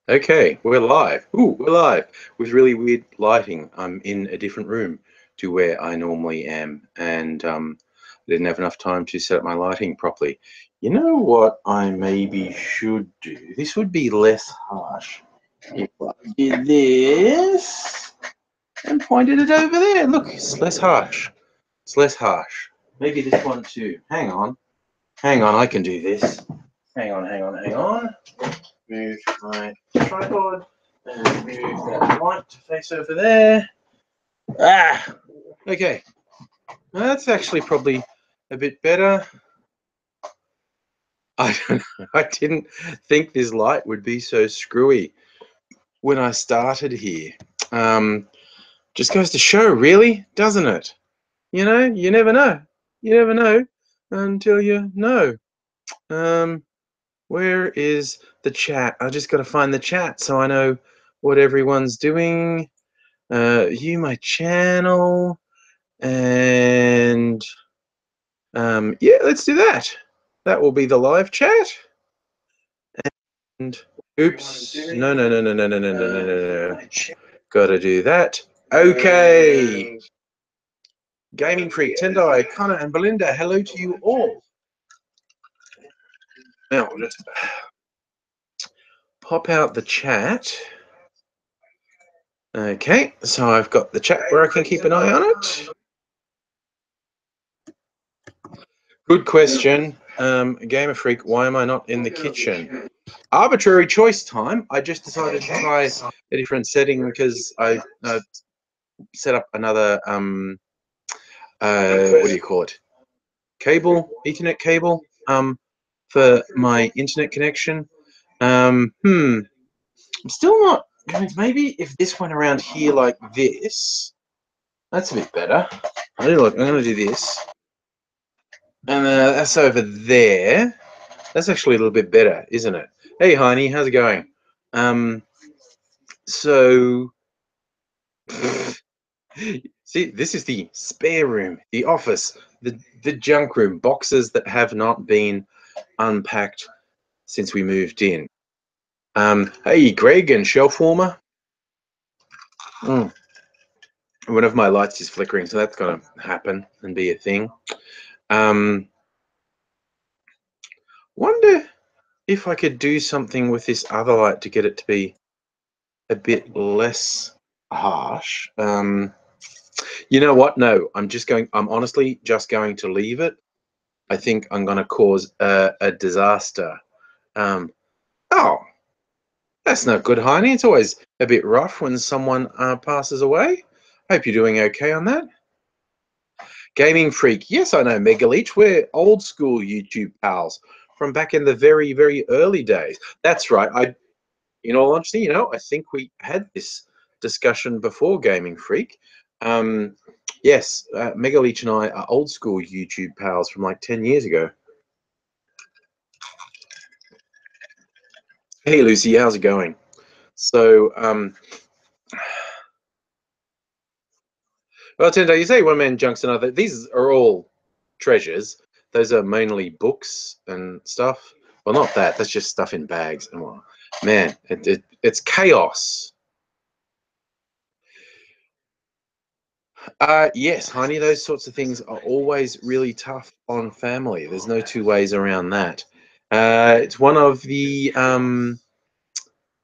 Okay, we're live. Ooh, we're live with really weird lighting. I'm in a different room to where I normally am, and didn't have enough time to set up my lighting properly. You know what I maybe should do? This would be less harsh if I did this and pointed it over there. Look, it's less harsh. It's less harsh. Maybe this one too. Hang on. Hang on, I can do this. Hang on, hang on, hang on. Move my tripod and move that light to face over there. Okay. That's actually probably a bit better. I don't know. I didn't think this light would be so screwy when I started here. Just goes to show, really, doesn't it? You know, you never know. You never know until you know. Where is the chat? I just got to find the chat so I know what everyone's doing. View my channel, and yeah, let's do that. That will be the live chat. And oops, no, no, no, no, no, no, no, no, no, no, no. Gotta do that. Okay. Gaming Freak, Tendai, Connor, and Belinda, hello to you all. Now, we'll just pop out the chat. Okay, so I've got the chat where I can keep an eye on it. Good question. Gamer Freak, why am I not in the kitchen? Arbitrary choice time. I just decided to try a different setting because I set up another, what do you call it? Cable, Ethernet cable, for my internet connection. I'm still not, maybe if this went around here like this, that's a bit better. Look, I'm going to do this. And that's over there. That's actually a little bit better, isn't it? Hey, Heine, how's it going? So, see, this is the spare room, the office, the junk room, boxes that have not been unpacked since we moved in. Hey, Greg and Shelf Warmer. One of my lights is flickering, so that's going to happen and be a thing. Wonder if I could do something with this other light to get it to be a bit less harsh. You know what? No, I'm honestly just going to leave it. I think I'm going to cause a disaster. Oh, that's not good, Heine. It's always a bit rough when someone passes away. Hope you're doing okay on that. Gaming Freak. Yes, I know, Megaleech. We're old school YouTube pals from back in the very, very early days. That's right. In all honesty, I think we had this discussion before, Gaming Freak. Yes, Megaleech and I are old school YouTube pals from like 10 years ago. Hey, Lucy, how's it going? So, well, Tendo, you say one man junks another. These are all treasures. Those are mainly books and stuff. Well, not that. That's just stuff in bags. And well, man, it's chaos. Yes, honey, those sorts of things are always really tough on family. There's no two ways around that. It's one of the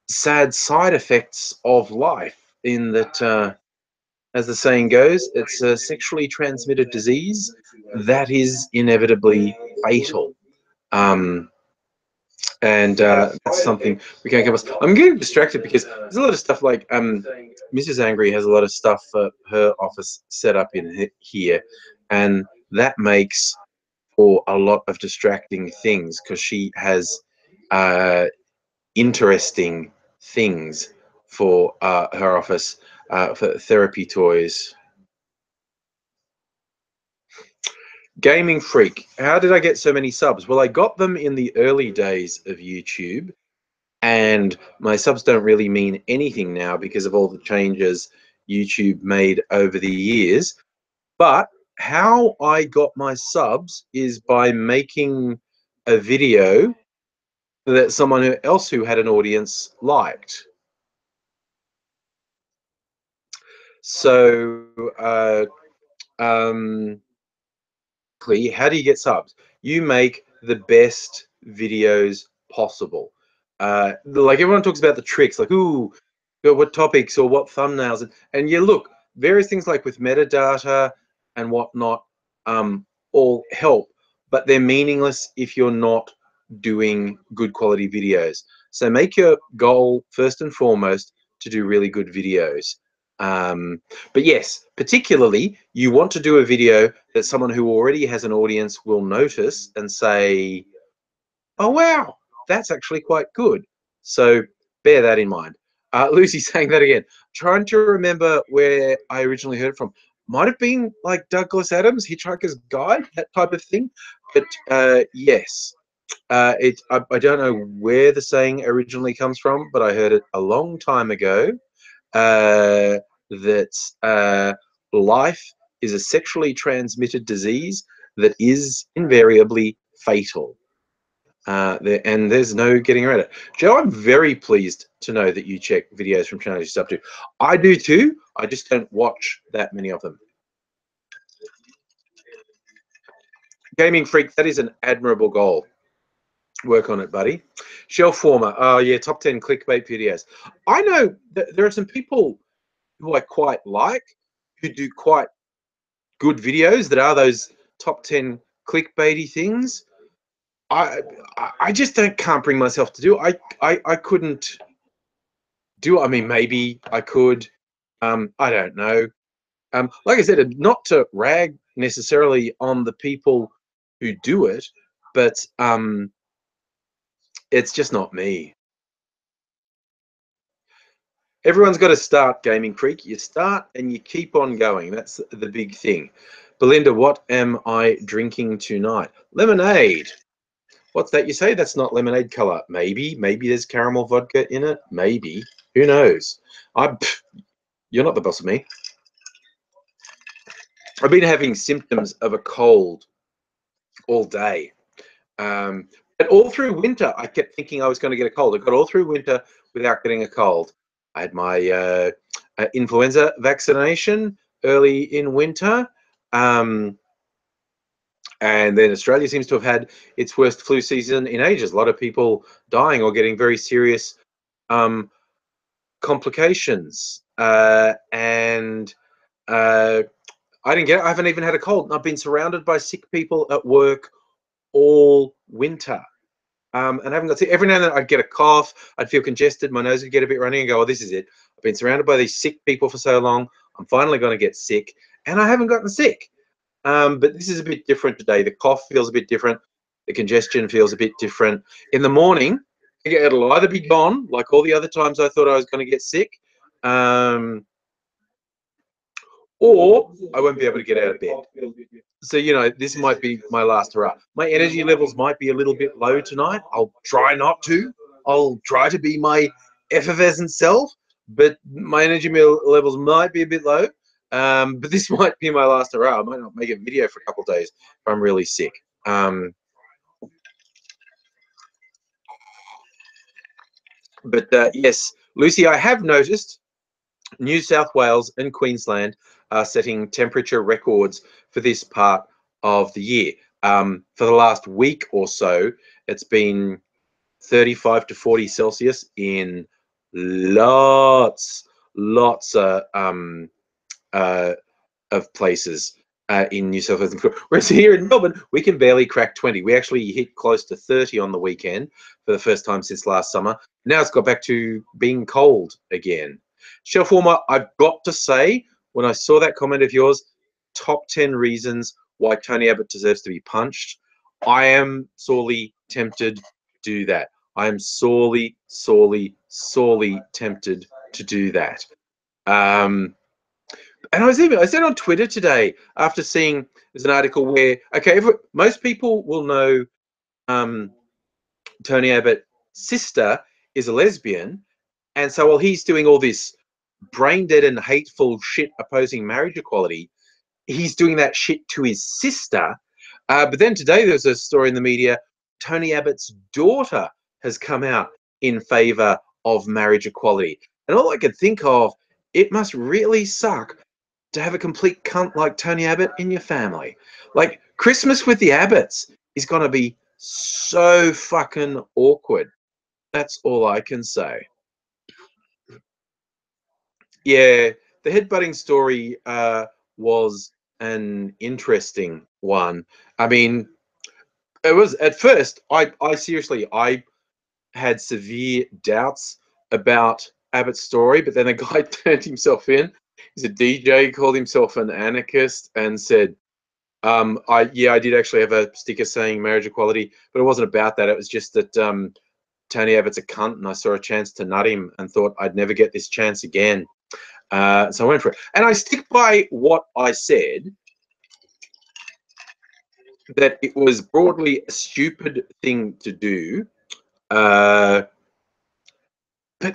sad side effects of life in that, as the saying goes, it's a sexually transmitted disease that is inevitably fatal. And that's something we can't come up. I'm getting distracted because there's a lot of stuff like Mrs. Angry has a lot of stuff for her office set up in here, and that makes for a lot of distracting things because she has interesting things for her office, for therapy toys. Gaming Freak, how did I get so many subs? Well, I got them in the early days of YouTube. And my subs don't really mean anything now because of all the changes YouTube made over the years. But how I got my subs is by making a video that someone else who had an audience liked. So, how do you get subs? You make the best videos possible. Like everyone talks about the tricks, like, ooh, what topics or what thumbnails, and yeah, look, various things like with metadata and whatnot, all help, but they're meaningless if you're not doing good quality videos. So make your goal first and foremost to do really good videos. But yes, particularly you want to do a video that someone who already has an audience will notice and say, oh wow, that's actually quite good. So bear that in mind. Lucy saying that again. Trying to remember where I originally heard it from. Might have been like Douglas Adams, Hitchhiker's Guide, that type of thing. But yes, I don't know where the saying originally comes from, but I heard it a long time ago. That life is a sexually transmitted disease that is invariably fatal. And there's no getting around it. Joe, I'm very pleased to know that you check videos from channels you sub to. I do too. I just don't watch that many of them. Gaming Freak, that is an admirable goal. Work on it, buddy. Shelf warmer. Oh yeah, top 10 clickbait videos. I know that there are some people who I quite like, who do quite good videos that are those top 10 clickbaity things. I just can't bring myself to do it. I couldn't do it. I mean, maybe I could. I don't know. Like I said, not to rag necessarily on the people who do it, but it's just not me. Everyone's got to start, Gaming Creek. You start and you keep on going. That's the big thing. Belinda, what am I drinking tonight? Lemonade. What's that you say? That's not lemonade color. Maybe there's caramel vodka in it. Maybe. Who knows? You're not the boss of me. I've been having symptoms of a cold all day. But all through winter, I kept thinking I was going to get a cold. I got all through winter without getting a cold. I had my influenza vaccination early in winter. And then Australia seems to have had its worst flu season in ages. A lot of people dying or getting very serious complications. And I didn't get it. I haven't even had a cold. And I've been surrounded by sick people at work all winter. And I haven't got sick. Every now and then I'd get a cough, I'd feel congested, my nose would get a bit runny and go, oh, this is it. I've been surrounded by these sick people for so long, I'm finally going to get sick. And I haven't gotten sick. But this is a bit different today. The cough feels a bit different. The congestion feels a bit different. In the morning, it'll either be gone, like all the other times I thought I was going to get sick, or I won't be able to get out of bed. So, you know, this might be my last hurrah. My energy levels might be a little bit low tonight. I'll try not to. I'll try to be my effervescent self, but my energy levels might be a bit low. But this might be my last hurrah. I might not make a video for a couple of days if I'm really sick. But yes, Lucy, I have noticed New South Wales and Queensland are setting temperature records for this part of the year. For the last week or so, it's been 35 to 40 Celsius in lots of places in New South Wales. Whereas here in Melbourne, we can barely crack 20. We actually hit close to 30 on the weekend for the first time since last summer. Now it's got back to being cold again. Shelf warmer, I've got to say, when I saw that comment of yours, top 10 reasons why Tony Abbott deserves to be punched, I am sorely tempted to do that. I am sorely tempted to do that. And I said on Twitter today, after seeing there's an article where, okay, most people will know Tony Abbott's sister is a lesbian, and so while he's doing all this brain dead and hateful shit opposing marriage equality, he's doing that shit to his sister. But then today there's a story in the media, Tony Abbott's daughter has come out in favor of marriage equality. And all I could think of, it must really suck to have a complete cunt like Tony Abbott in your family. Like, Christmas with the Abbotts is going to be so fucking awkward. That's all I can say. Yeah, the headbutting story was an interesting one. I mean, it was at first. I seriously, I had severe doubts about Abbott's story, but then a guy turned himself in. He's a DJ, called himself an anarchist, and said, I did actually have a sticker saying marriage equality, but it wasn't about that. It was just that Tony Abbott's a cunt, and I saw a chance to nut him and thought I'd never get this chance again. So I went for it. And I stick by what I said, that it was broadly a stupid thing to do. But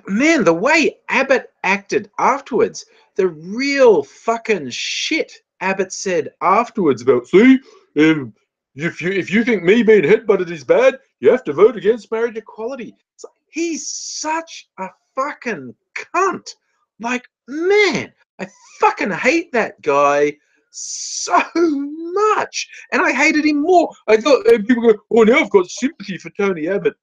man, the way Abbott acted afterwards, the real fucking shit Abbott said afterwards about, see, if you think me being headbutted is bad, you have to vote against marriage equality. It's like, he's such a fucking cunt. Like, man, I fucking hate that guy so much. And I hated him more. I thought people go, oh, now I've got sympathy for Tony Abbott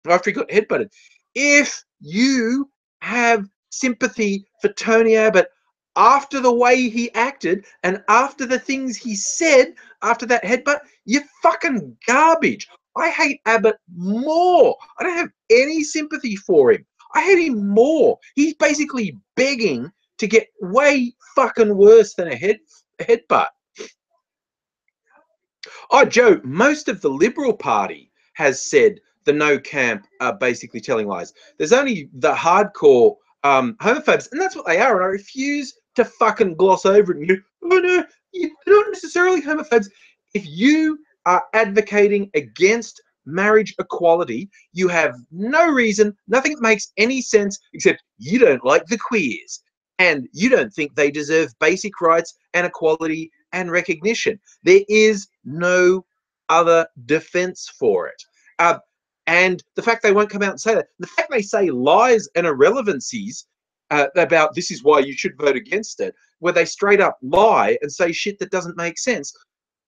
after he got headbutted. If you have sympathy for Tony Abbott after the way he acted and after the things he said after that headbutt, you're fucking garbage. I hate Abbott more. I don't have any sympathy for him. I hate him more. He's basically begging to get way fucking worse than a headbutt. Oh, Joe, most of the Liberal Party has said the no camp are basically telling lies. There's only the hardcore homophobes, and that's what they are. And I refuse to fucking gloss over it and go, oh no, you're not necessarily homophobes. If you are advocating against marriage equality, you have no reason, nothing that makes any sense except you don't like the queers and you don't think they deserve basic rights and equality and recognition. There is no other defense for it. And the fact they won't come out and say that, the fact they say lies and irrelevancies about this is why you should vote against it, where they straight up lie and say shit that doesn't make sense,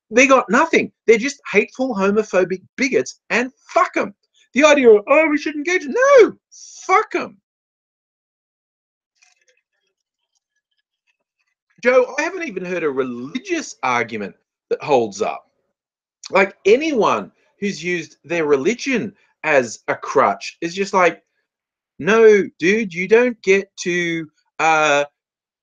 they got nothing. They're just hateful, homophobic bigots, and fuck them. The idea of, oh, we should engage, no, fuck them. Joe, I haven't even heard a religious argument that holds up. Like, anyone who's used their religion as a crutch is just like, no, dude, you don't get to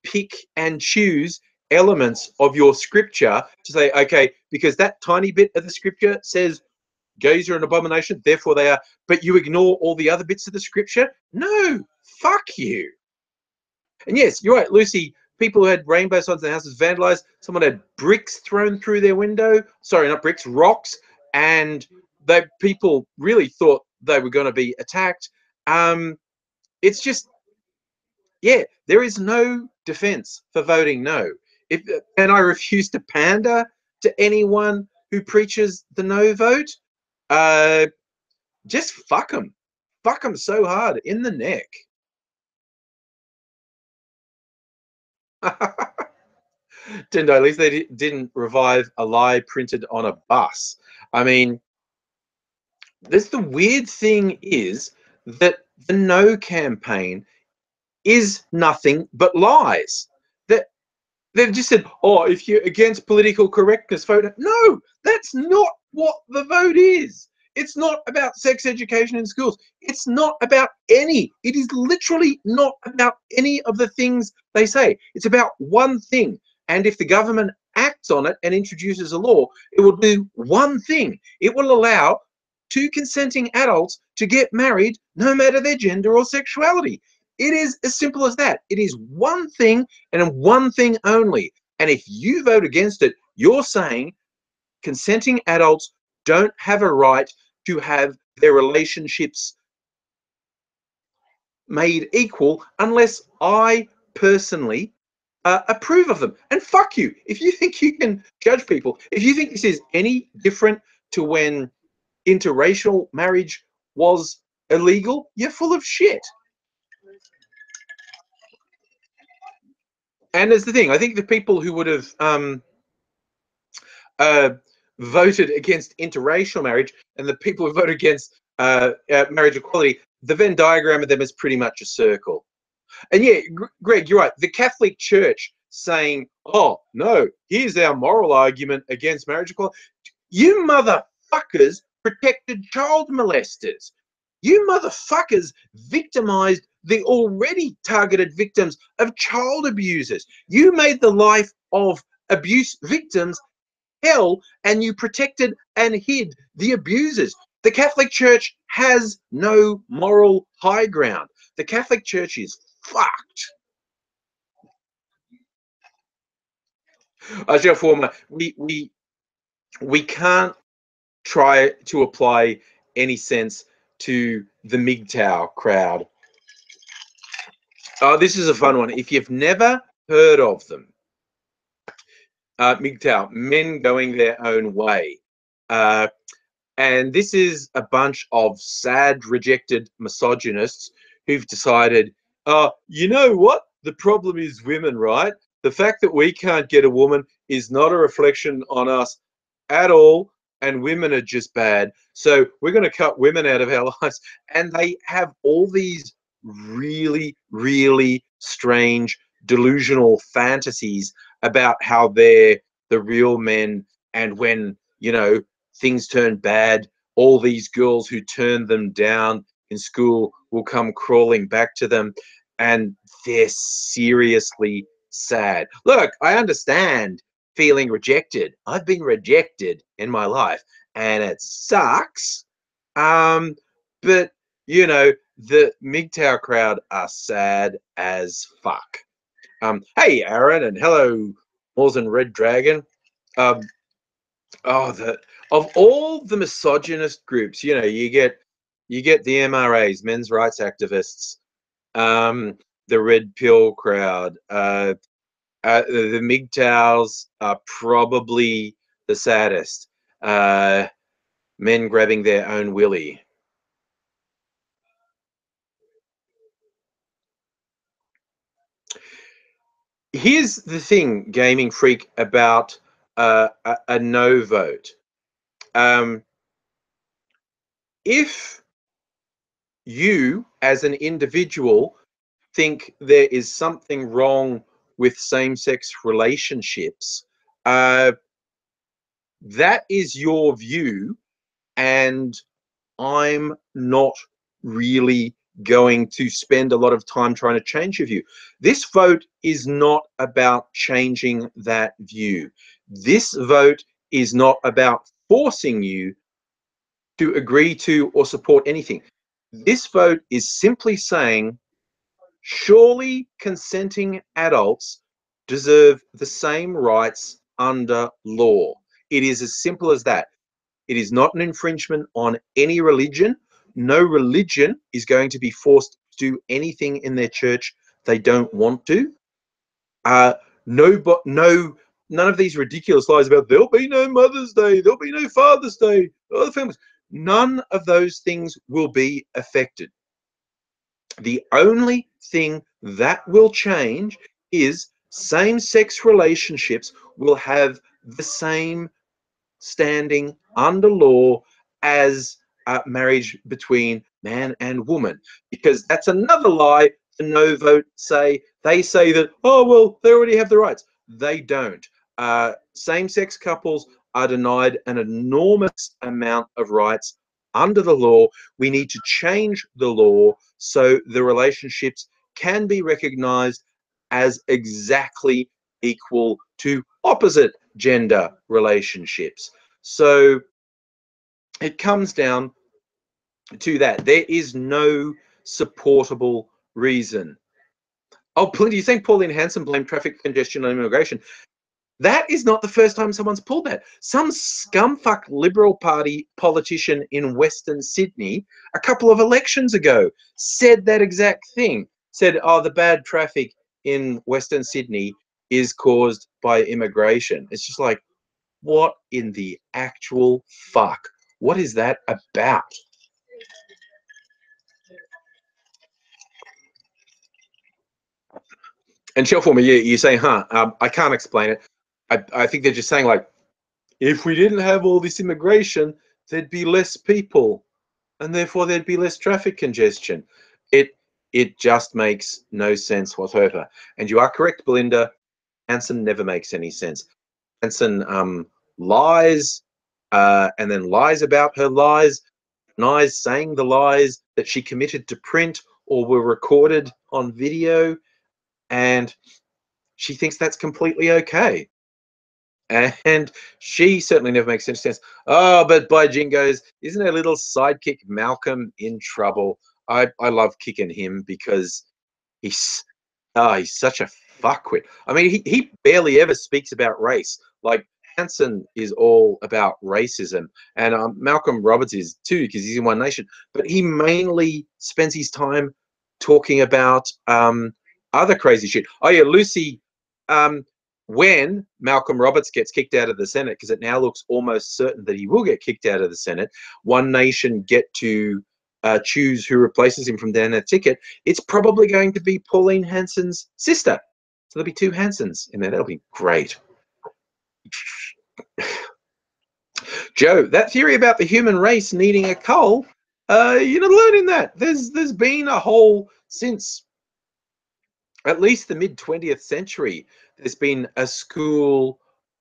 pick and choose elements of your scripture to say, okay, because that tiny bit of the scripture says gays are an abomination, therefore they are, but you ignore all the other bits of the scripture. No, fuck you. And yes, you're right, Lucy, people who had rainbow signs in their houses vandalized, someone had bricks thrown through their window, sorry, not bricks, rocks, and people really thought they were going to be attacked. It's just, yeah, there is no defense for voting no. And I refuse to pander to anyone who preaches the no vote. Just fuck them. Fuck them so hard in the neck. Didn't I? At least they didn't revive a lie printed on a bus. I mean, the weird thing is that the no campaign is nothing but lies. That they've just said, oh, if you're against political correctness, vote. No, that's not what the vote is. It's not about sex education in schools. It's not about any. It is literally not about any of the things they say. It's about one thing. And if the government acts on it and introduces a law, it will do one thing. It will allow two consenting adults to get married no matter their gender or sexuality. It is as simple as that. It is one thing and one thing only. And if you vote against it, you're saying consenting adults don't have a right to have their relationships made equal unless I personally approve of them. And fuck you. If you think you can judge people, if you think this is any different to when interracial marriage was illegal, you're full of shit. And there's the thing, I think the people who would have voted against interracial marriage and the people who voted against marriage equality, the Venn diagram of them is pretty much a circle. And yeah, Greg, you're right. The Catholic Church saying, oh, no, here's our moral argument against marriage equality. You motherfuckers protected child molesters. You motherfuckers victimized the already targeted victims of child abusers. You made the life of abuse victims hell, and you protected and hid the abusers. The Catholic Church has no moral high ground. The Catholic Church is fucked. As your former, we can't try to apply any sense to the MGTOW crowd. Oh, this is a fun one. If you've never heard of them, MGTOW, men going their own way. And this is a bunch of sad, rejected misogynists who've decided, you know what? The problem is women, right? The fact that we can't get a woman is not a reflection on us at all, and women are just bad. So we're going to cut women out of our lives. And they have all these really, really strange, delusional fantasies about how they're the real men, and when, you know, things turn bad, all these girls who turned them down in school will come crawling back to them, and they're seriously sad. Look, I understand feeling rejected. I've been rejected in my life, and it sucks. But you know, the MGTOW crowd are sad as fuck. Hey, Aaron, and hello, Moors and Red Dragon. Um, of all the misogynist groups, you know, you get the MRAs, men's rights activists, the red pill crowd, the MGTOWs are probably the saddest. Men grabbing their own willy. Here's the thing, gaming freak, about a no vote. If you, as an individual, think there is something wrong with same-sex relationships, that is your view, and I'm not really going to spend a lot of time trying to change your view. This vote is not about changing that view. This vote is not about forcing you to agree to or support anything. This vote is simply saying, surely consenting adults deserve the same rights under law. It is as simple as that. It is not an infringement on any religion. No religion is going to be forced to do anything in their church they don't want to. None of these ridiculous lies about there'll be no Mother's Day, there'll be no Father's Day, other families. None of those things will be affected. The only thing that will change is same-sex relationships will have the same standing under law as marriage between man and woman, because that's another lie the no vote say. They say that, oh, well, they already have the rights. They don't. Same-sex couples are denied an enormous amount of rights under the law. We need to change the law so the relationships can be recognized as exactly equal to opposite gender relationships. So it comes down to that. There is no supportable reason. Oh, do you think Pauline Hanson blamed traffic congestion on immigration? That is not the first time someone's pulled that. Some scumfuck Liberal Party politician in Western Sydney a couple of elections ago said that exact thing. Said, oh, the bad traffic in Western Sydney is caused by immigration. It's just like, what in the actual fuck? What is that about? And Shellformer, you say, huh? I can't explain it. I think they're just saying, like, if we didn't have all this immigration, there'd be less people, and therefore there'd be less traffic congestion. It just makes no sense whatsoever. And you are correct, Belinda. Hanson never makes any sense. Hanson lies, and then lies about her lies, denies saying the lies that she committed to print or were recorded on video, and she thinks that's completely okay. And she certainly never makes any sense. Oh, but by jingoes, isn't her little sidekick Malcolm in trouble? I love kicking him because he's he's such a fuckwit. I mean, he barely ever speaks about race. Like, Hanson is all about racism, and Malcolm Roberts is too, because he's in One Nation. But he mainly spends his time talking about other crazy shit. Oh yeah, Lucy. When Malcolm Roberts gets kicked out of the Senate, because it now looks almost certain that he will get kicked out of the Senate, One Nation get to choose who replaces him from down that ticket. It's probably going to be Pauline Hanson's sister. So there'll be two Hansons in there. That'll be great. Joe, that theory about the human race needing a cull, you're not learning that. There's been a whole, since at least the mid-20th century, there's been a school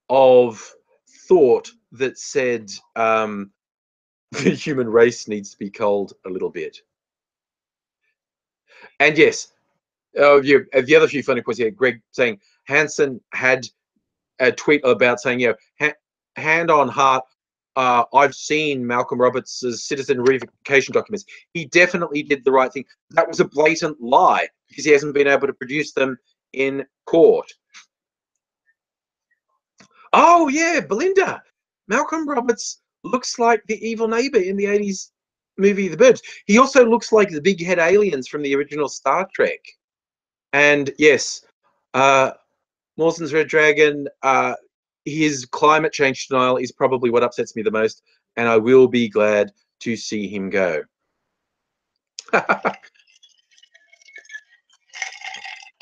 of thought that said the human race needs to be culled a little bit. And yes, the other few funny points here, Greg saying Hanson had a tweet about saying, hand on heart, I've seen Malcolm Roberts' citizen verification documents. He definitely did the right thing. That was a blatant lie because he hasn't been able to produce them in court. Oh yeah, Belinda. Malcolm Roberts looks like the evil neighbor in the 80s movie The Burbs. He also looks like the big head aliens from the original Star Trek. And yes, Mawson's Red Dragon, his climate change denial is probably what upsets me the most, and I will be glad to see him go.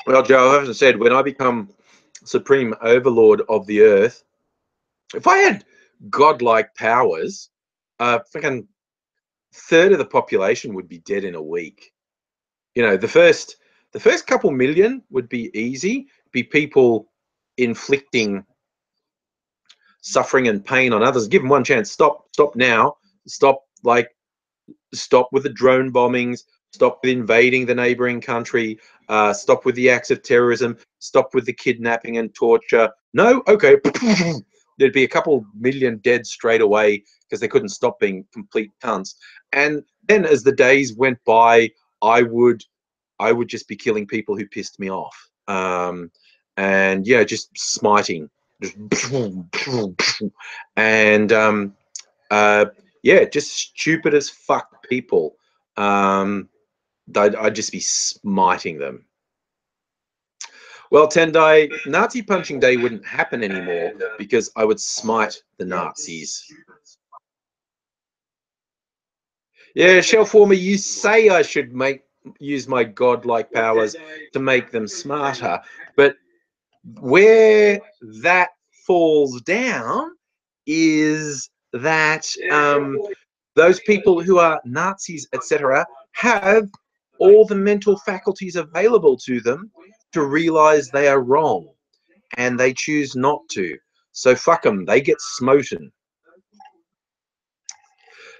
Well, Joe, I often said, when I become supreme overlord of the earth, if I had godlike powers, fucking third of the population would be dead in a week. You know, the first couple million would be easy, be people inflicting suffering and pain on others. Give them one chance. Stop now. Stop with the drone bombings. Stop with invading the neighboring country. Stop with the acts of terrorism. Stop with the kidnapping and torture. No, okay. There'd be a couple million dead straight away because they couldn't stop being complete cunts. And then as the days went by, I would just be killing people who pissed me off. And yeah, just smiting. Just and yeah, just stupid as fuck people. I'd just be smiting them. Well, Tendai, Nazi punching day wouldn't happen anymore because I would smite the Nazis. Yeah, Shellformer, you say I should use my godlike powers to make them smarter, but where that falls down is that those people who are Nazis, etc., have all the mental faculties available to them to realize they are wrong, and they choose not to. So fuck them, they get smoten.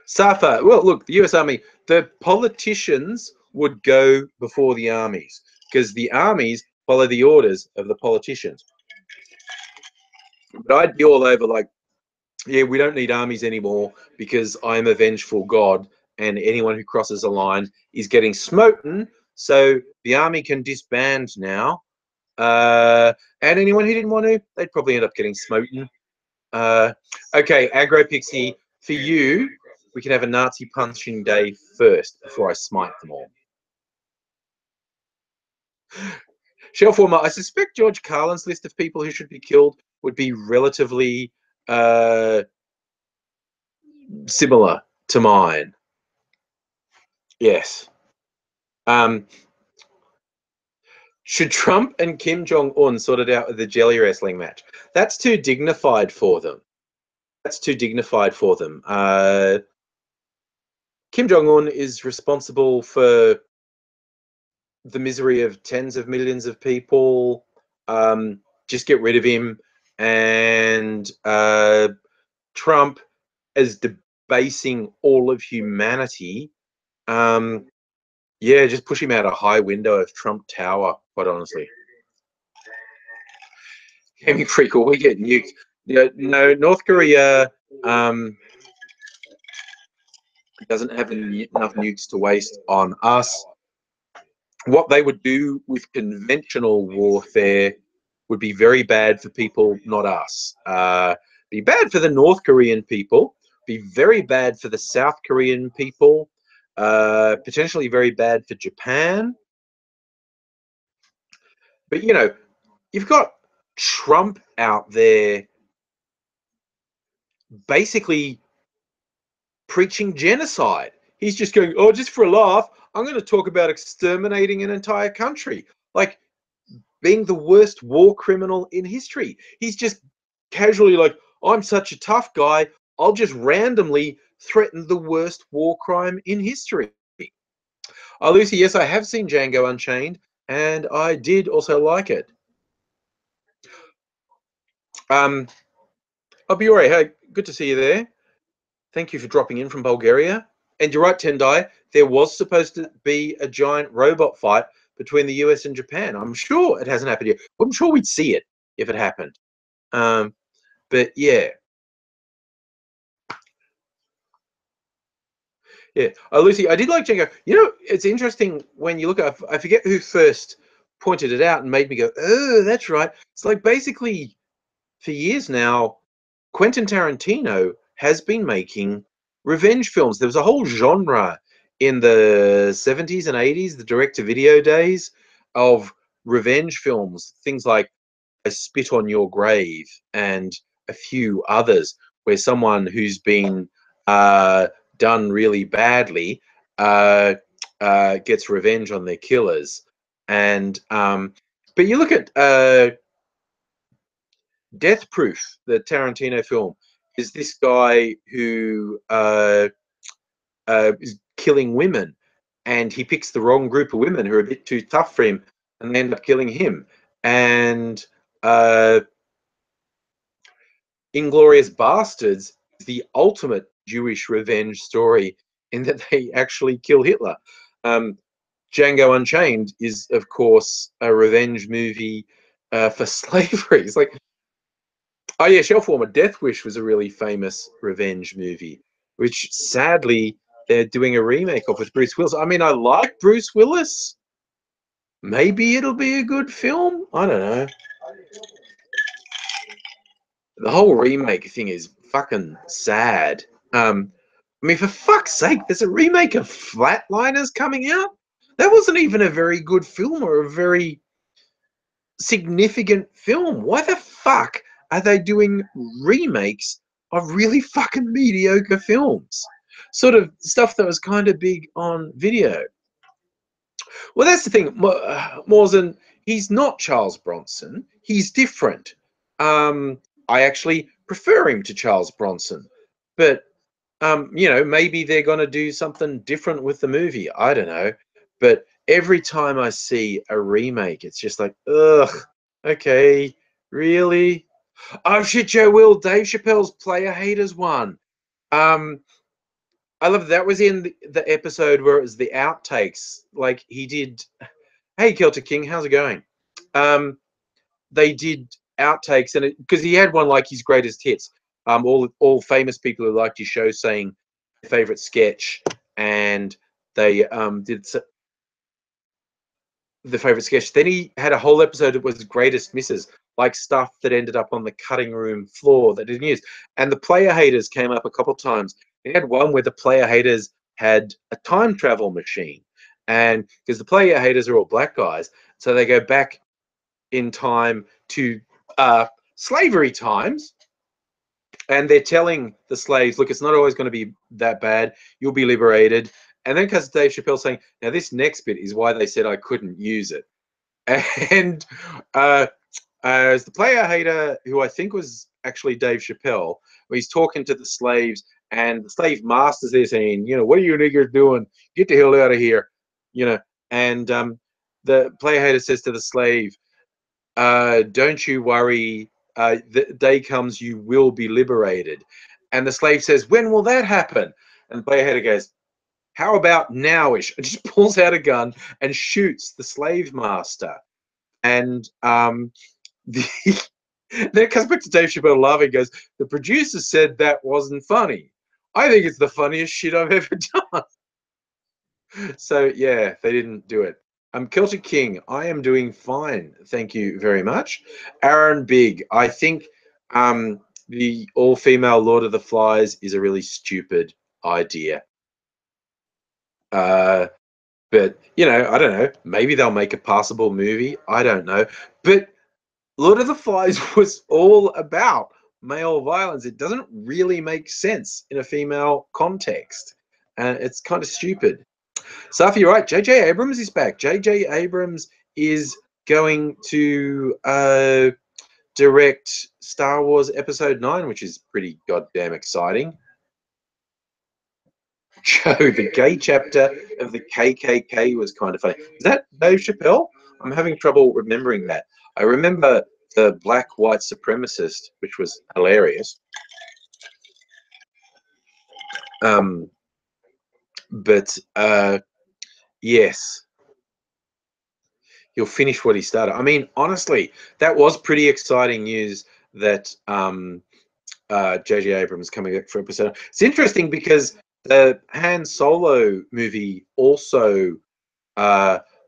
Safa, well, look, the US Army, the politicians would go before the armies because the armies follow the orders of the politicians. But I'd be all over like, yeah, we don't need armies anymore because I'm a vengeful god, and anyone who crosses a line is getting smoten. So the army can disband now. And anyone who didn't want to, they'd probably end up getting smoten. Okay, Aggro Pixie, for you, we can have a Nazi punching day first before I smite them all. Shellformer, I suspect George Carlin's list of people who should be killed would be relatively similar to mine. Yes. Should Trump and Kim Jong-un sort it out with the jelly wrestling match? That's too dignified for them. That's too dignified for them. Kim Jong-un is responsible for the misery of tens of millions of people. Just get rid of him. And Trump is debasing all of humanity. Yeah, just push him out a high window of Trump Tower, quite honestly. Gaming freak, or we get nuked. Yeah, no, North Korea doesn't have enough nukes to waste on us. What they would do with conventional warfare would be very bad for people, not us. Be bad for the North Korean people, be very bad for the South Korean people, potentially very bad for Japan. But, you know, you've got Trump out there basically preaching genocide. He's just going, oh, just for a laugh, I'm going to talk about exterminating an entire country. Like, being the worst war criminal in history. He's just casually like, I'm such a tough guy, I'll just randomly threaten the worst war crime in history. Oh, Lucy, yes, I have seen Django Unchained, and I did also like it. I'll be all right. Hey, good to see you there. Thank you for dropping in from Bulgaria. And you're right, Tendai, there was supposed to be a giant robot fight between the US and Japan. I'm sure it hasn't happened yet. I'm sure we'd see it if it happened. But yeah. Yeah. Oh, Lucy, I did like Django. You know, it's interesting when you look at, I forget who first pointed it out and made me go, oh, that's right. It's like basically for years now, Quentin Tarantino has been making revenge films. There was a whole genre in the 70s and 80s, the direct-to-video days, of revenge films, things like I Spit on Your Grave and a few others, where someone who's been done really badly gets revenge on their killers. And but you look at Death Proof, the Tarantino film, is this guy who is killing women, and he picks the wrong group of women who are a bit too tough for him, and they end up killing him. And Inglorious Bastards is the ultimate Jewish revenge story in that they actually kill Hitler. Django Unchained is, of course, a revenge movie for slavery. It's like, oh yeah, Shellformer Death Wish was a really famous revenge movie, which sadly they're doing a remake of with Bruce Willis. I mean, I like Bruce Willis. Maybe it'll be a good film. I don't know. The whole remake thing is fucking sad. I mean, for fuck's sake, there's a remake of Flatliners coming out. That wasn't even a very good film or a very significant film. Why the fuck are they doing remakes of really fucking mediocre films? Sort of stuff that was kind of big on video. Well, that's the thing. Mawson, he's not Charles Bronson. He's different. I actually prefer him to Charles Bronson. But, you know, maybe they're going to do something different with the movie. I don't know. But every time I see a remake, it's just like, ugh, okay, really? Oh, shit, Joe Will, Dave Chappelle's Player Haters one. I love that was in the episode where it was the outtakes. Like he did, hey Celtic King, how's it going? They did outtakes, and because he had one like his greatest hits. All famous people who liked his show saying their favorite sketch, and they did the favorite sketch. Then he had a whole episode that was greatest misses, like stuff that ended up on the cutting room floor that didn't use. And the player haters came up a couple times. He had one where the player haters had a time travel machine, and because the player haters are all black guys, so they go back in time to slavery times, and they're telling the slaves, look, it's not always going to be that bad, you'll be liberated. And then because Dave Chappelle saying, now this next bit is why they said I couldn't use it. And as the player hater, who I think was actually Dave Chappelle, where he's talking to the slaves, and the slave masters there saying, you know, what are you niggers doing? Get the hell out of here, you know. And the player hater says to the slave, don't you worry, the day comes you will be liberated. And the slave says, when will that happen? And the player hater goes, how about nowish? And just pulls out a gun and shoots the slave master. And the then it comes back to Dave Chappelle laughing. Goes, the producer said that wasn't funny. I think it's the funniest shit I've ever done. So yeah, they didn't do it. Celtic King, I am doing fine. Thank you very much. Aaron Big, I think the all-female Lord of the Flies is a really stupid idea. But you know, I don't know. Maybe they'll make a passable movie. I don't know. But Lord of the Flies was all about male violence. It doesn't really make sense in a female context, and it's kind of stupid. Safi, you're right. J.J. Abrams is back. J.J. Abrams is going to direct Star Wars Episode 9, which is pretty goddamn exciting. Joe, the gay chapter of the KKK was kind of funny. Is that Dave Chappelle? I'm having trouble remembering that. I remember the black white supremacist, which was hilarious. But yes, he'll finish what he started. I mean, honestly, that was pretty exciting news that J.J. Abrams coming back for episode. It's interesting because the Han Solo movie also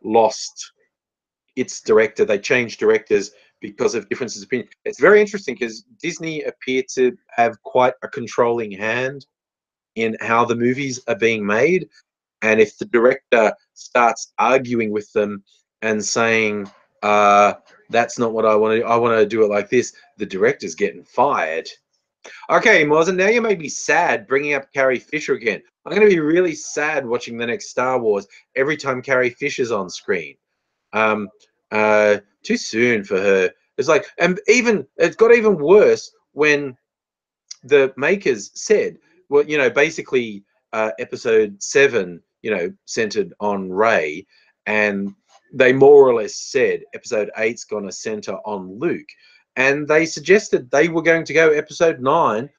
lost its director. They changed directors because of differences of opinion. It's very interesting because Disney appear to have quite a controlling hand in how the movies are being made. And if the director starts arguing with them and saying, that's not what I want to do, I want to do it like this, the director's getting fired. Okay, Moz, now you made me sad bringing up Carrie Fisher again. I'm going to be really sad watching the next Star Wars every time Carrie Fisher's on screen. Um, too soon for her. It's like, and even it got even worse when the makers said, well, you know, basically episode 7, you know, centered on Rey, and they more or less said episode 8's going to center on Luke, and they suggested they were going to go episode 9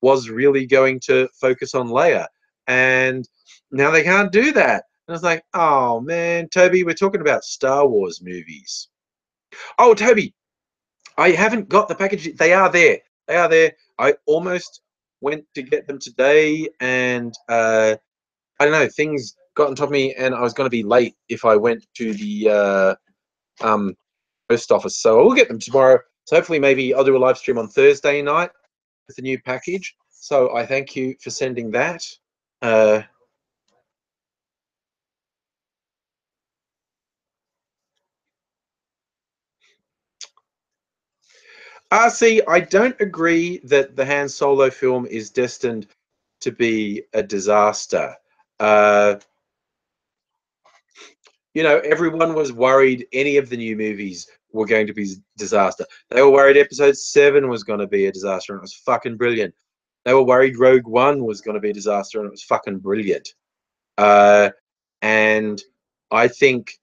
was really going to focus on Leia, and now they can't do that. And I was like, oh man, Toby, we're talking about Star Wars movies. Oh, Toby, I haven't got the package. They are there. They are there. I almost went to get them today, and I don't know, things got on top of me, and I was going to be late if I went to the post office. So I'll get them tomorrow. So hopefully, maybe I'll do a live stream on Thursday night with the new package. So I thank you for sending that. See, I don't agree that the Han Solo film is destined to be a disaster. You know, everyone was worried any of the new movies were going to be a disaster. They were worried episode 7 was going to be a disaster, and it was fucking brilliant. They were worried Rogue One was going to be a disaster, and it was fucking brilliant. And I think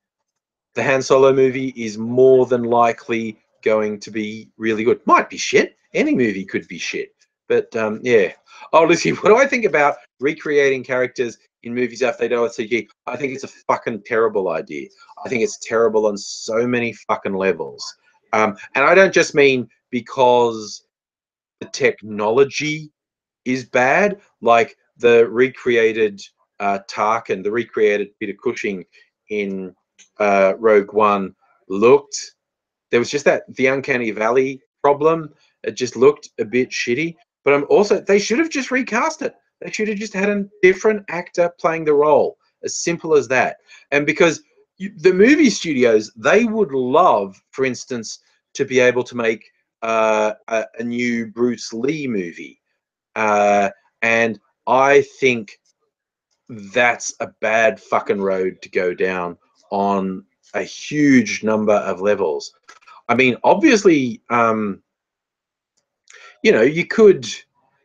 the Han Solo movie is more than likely going to be really good. Might be shit. Any movie could be shit. But yeah. Oh, Lucy, what do I think about recreating characters in movies after they do with CG? I think it's a fucking terrible idea. I think it's terrible on so many fucking levels. And I don't just mean because the technology is bad, like the recreated Tarkin, the recreated Peter Cushing in Rogue One looked. There was just the uncanny valley problem. It just looked a bit shitty. But I'm also they should have just recast it. They should have just had a different actor playing the role. As simple as that. And because the movie studios, they would love, for instance, to be able to make a new Bruce Lee movie. And I think that's a bad fucking road to go down on a huge number of levels. I mean, obviously, you know, you could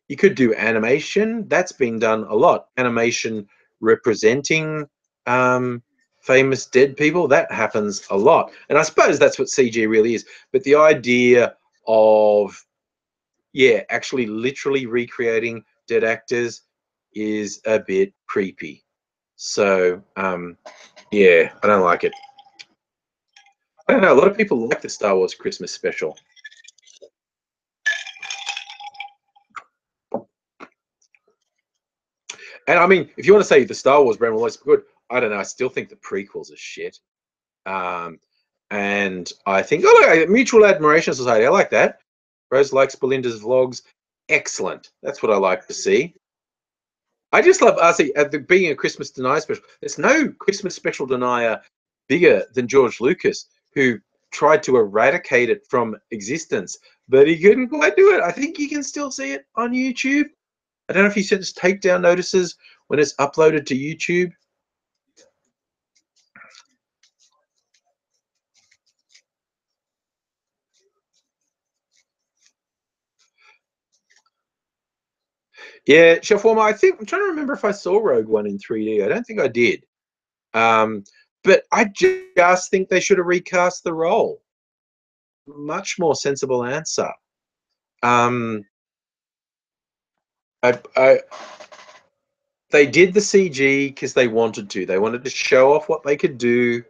do animation. That's been done a lot. Animation representing famous dead people, that happens a lot. And I suppose that's what CG really is. But the idea of, yeah, actually literally recreating dead actors is a bit creepy. So, yeah, I don't like it. I don't know. A lot of people like the Star Wars Christmas special. And I mean, if you want to say the Star Wars brand will always be good, I don't know. I still think the prequels are shit. And I think, oh, look, Mutual Admiration Society. I like that. Rose likes Belinda's vlogs. Excellent. That's what I like to see. I just love RC being a Christmas denier special. There's no Christmas special denier bigger than George Lucas, who tried to eradicate it from existence, but he couldn't quite do it. I think you can still see it on YouTube. I don't know if he sends takedown notices when it's uploaded to YouTube. Yeah, Shelforma, I think I'm trying to remember if I saw Rogue One in 3D. I don't think I did. But I just think they should have recast the role. Much more sensible answer. They did the CG because they wanted to. They wanted to show off what they could do,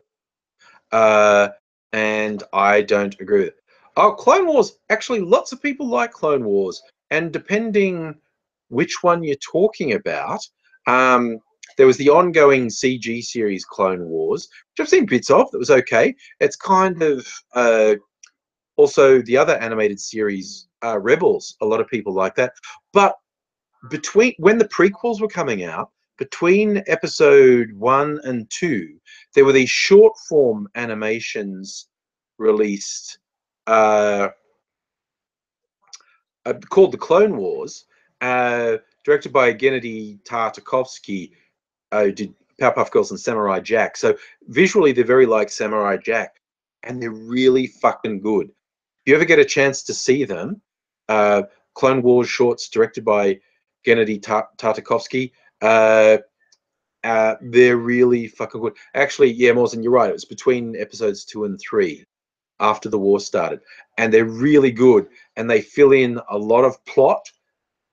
and I don't agree with it. Oh, Clone Wars. Actually, lots of people like Clone Wars, and depending which one you're talking about, there was the ongoing CG series Clone Wars, which I've seen bits of. That was okay. It's kind of also the other animated series, Rebels. A lot of people like that, but between when the prequels were coming out, between episode 1 and 2, there were these short form animations released called the Clone Wars, directed by Gennady Tartakovsky, who did Powerpuff Girls and Samurai Jack. So visually, they're very like Samurai Jack, and they're really fucking good. If you ever get a chance to see them, Clone Wars shorts directed by Gennady Tartakovsky, they're really fucking good. Actually, yeah, Mawson, you're right. It was between episodes 2 and 3 after the war started, and they're really good. And they fill in a lot of plot,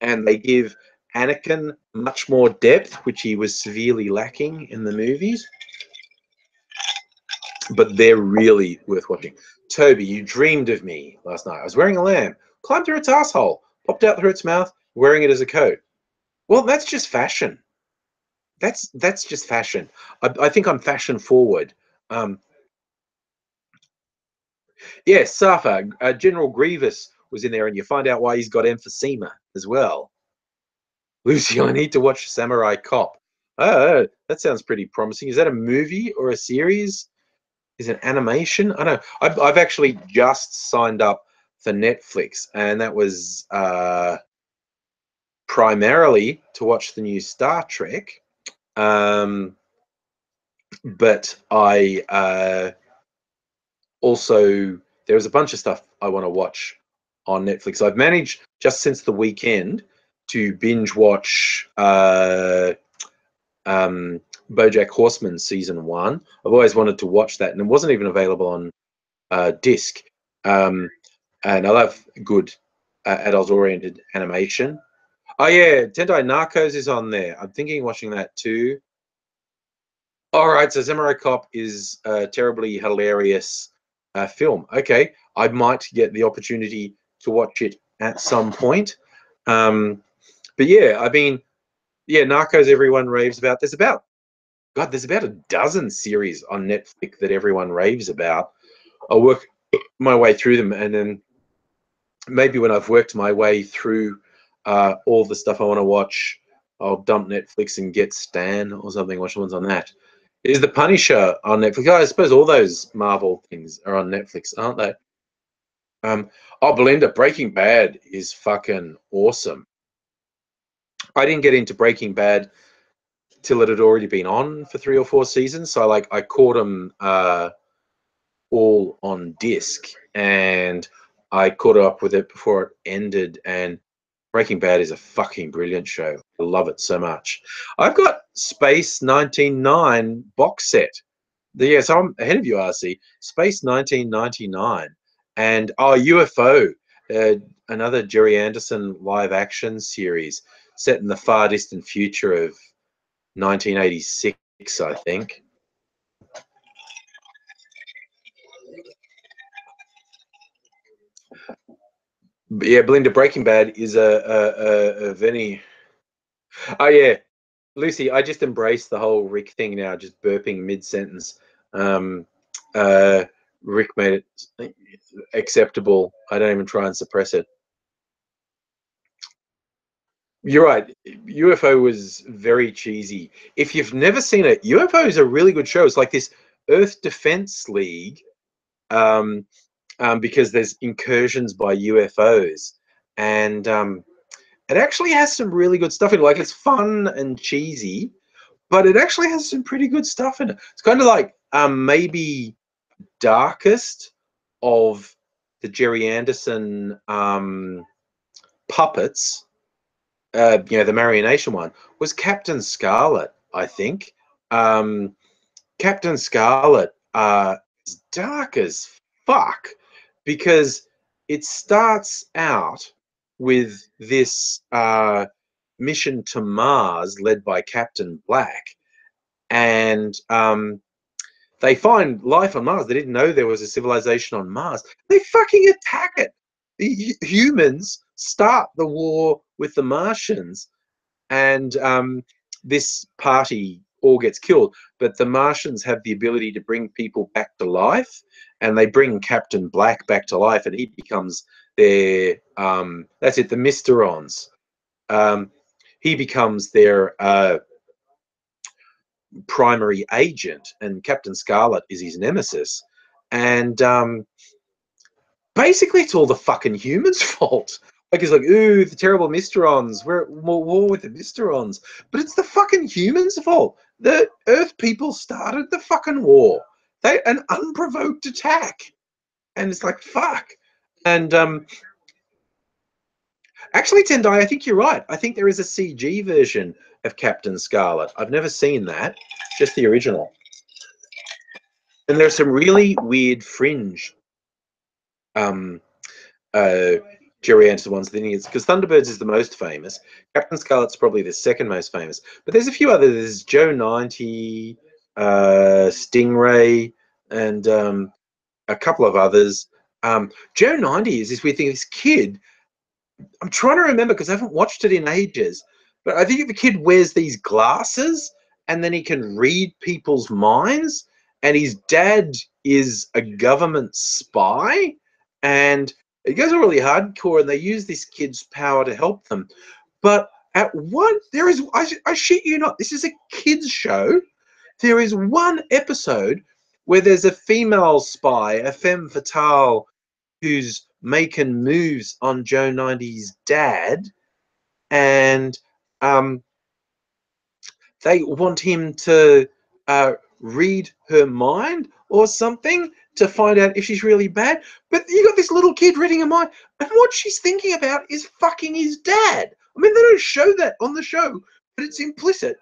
and they give Anakin much more depth, which he was severely lacking in the movies. But they're really worth watching. Toby, you dreamed of me last night. I was wearing a lamb, climbed through its asshole, popped out through its mouth, wearing it as a coat. Well, that's just fashion. That's just fashion. I think I'm fashion forward. Yeah, Safa, General Grievous was in there, and you find out why he's got emphysema as well. Lucy, I need to watch Samurai Cop. Oh, that sounds pretty promising. Is that a movie or a series? Is it animation? I don't know. I've actually just signed up for Netflix, and that was primarily to watch the new Star Trek. But I also, there's a bunch of stuff I want to watch on Netflix. I've managed just since the weekend to binge watch BoJack Horseman season 1. I've always wanted to watch that, and it wasn't even available on disc. And I love good adult-oriented animation. Oh yeah, Tendai Narcos is on there. I'm thinking of watching that too. All right, so Samurai Cop is a terribly hilarious film. Okay, I might get the opportunity to watch it at some point. But yeah, I mean, yeah, Narcos everyone raves about. There's about a dozen series on Netflix that everyone raves about. I'll work my way through them, and then maybe when I've worked my way through all the stuff I want to watch, I'll dump Netflix and get Stan or something. Watch the ones on that. Is The Punisher on Netflix? Oh, I suppose all those Marvel things are on Netflix, aren't they? Oh, Belinda, Breaking Bad is fucking awesome. I didn't get into Breaking Bad till it had already been on for 3 or 4 seasons, so I caught them all on disc, and I caught up with it before it ended. And Breaking Bad is a fucking brilliant show. I love it so much. I've got Space 1999 box set. Yes, I'm ahead of you, RC. Space 1999, and UFO, another Jerry Anderson live action series set in the far distant future of 1986, I think. But yeah, Belinda, Breaking Bad is a Vinny. Oh yeah, Lucy, I just embrace the whole Rick thing now, just burping mid sentence. Um, Rick made it acceptable. I don't even try and suppress it. You're right. UFO was very cheesy. If you've never seen it, UFO is a really good show. It's like this Earth Defense League, um, because there's incursions by UFOs, and it actually has some really good stuff in it. Like, it's fun and cheesy, but it actually has some pretty good stuff in it. It's kind of like maybe darkest of the Jerry Anderson puppets. The Marionation one was Captain Scarlet, I think. Um, Captain Scarlet is dark as fuck, because it starts out with this mission to Mars led by Captain Black, and they find life on Mars. They didn't know there was a civilization on Mars. They fucking attack it. The humans start the war with the Martians, and this party all gets killed. But the Martians have the ability to bring people back to life, and they bring Captain Black back to life, and he becomes their that's it, the Mysterons. Um, he becomes their primary agent, and Captain Scarlet is his nemesis. And basically, it's all the fucking humans' fault. Like, it's like, ooh, the terrible Mysterons. We're at war with the Mysterons. But it's the fucking humans' fault. The Earth people started the fucking war. An unprovoked attack. And it's like, fuck. And actually, Tendai, I think you're right. I think there is a CG version of Captain Scarlet. I've never seen that, just the original. And there's some really weird fringe um, uh, Jerry Anderson ones. Because Thunderbirds is the most famous. Captain Scarlet's probably the second most famous. But there's a few others. There's Joe 90, Stingray, and a couple of others. Joe 90 is this weird thing. This kid, I'm trying to remember because I haven't watched it in ages, but I think the kid wears these glasses and then he can read people's minds. And his dad is a government spy, and it goes really hardcore. And they use this kid's power to help them. But at one, there is, I shit you not, this is a kids show. There is one episode where there's a female spy, a femme fatale, who's making moves on Joe 90's dad, and they want him to read her mind or something to find out if she's really bad. But you got this little kid reading her mind, and what she's thinking about is fucking his dad. I mean, they don't show that on the show, but it's implicit.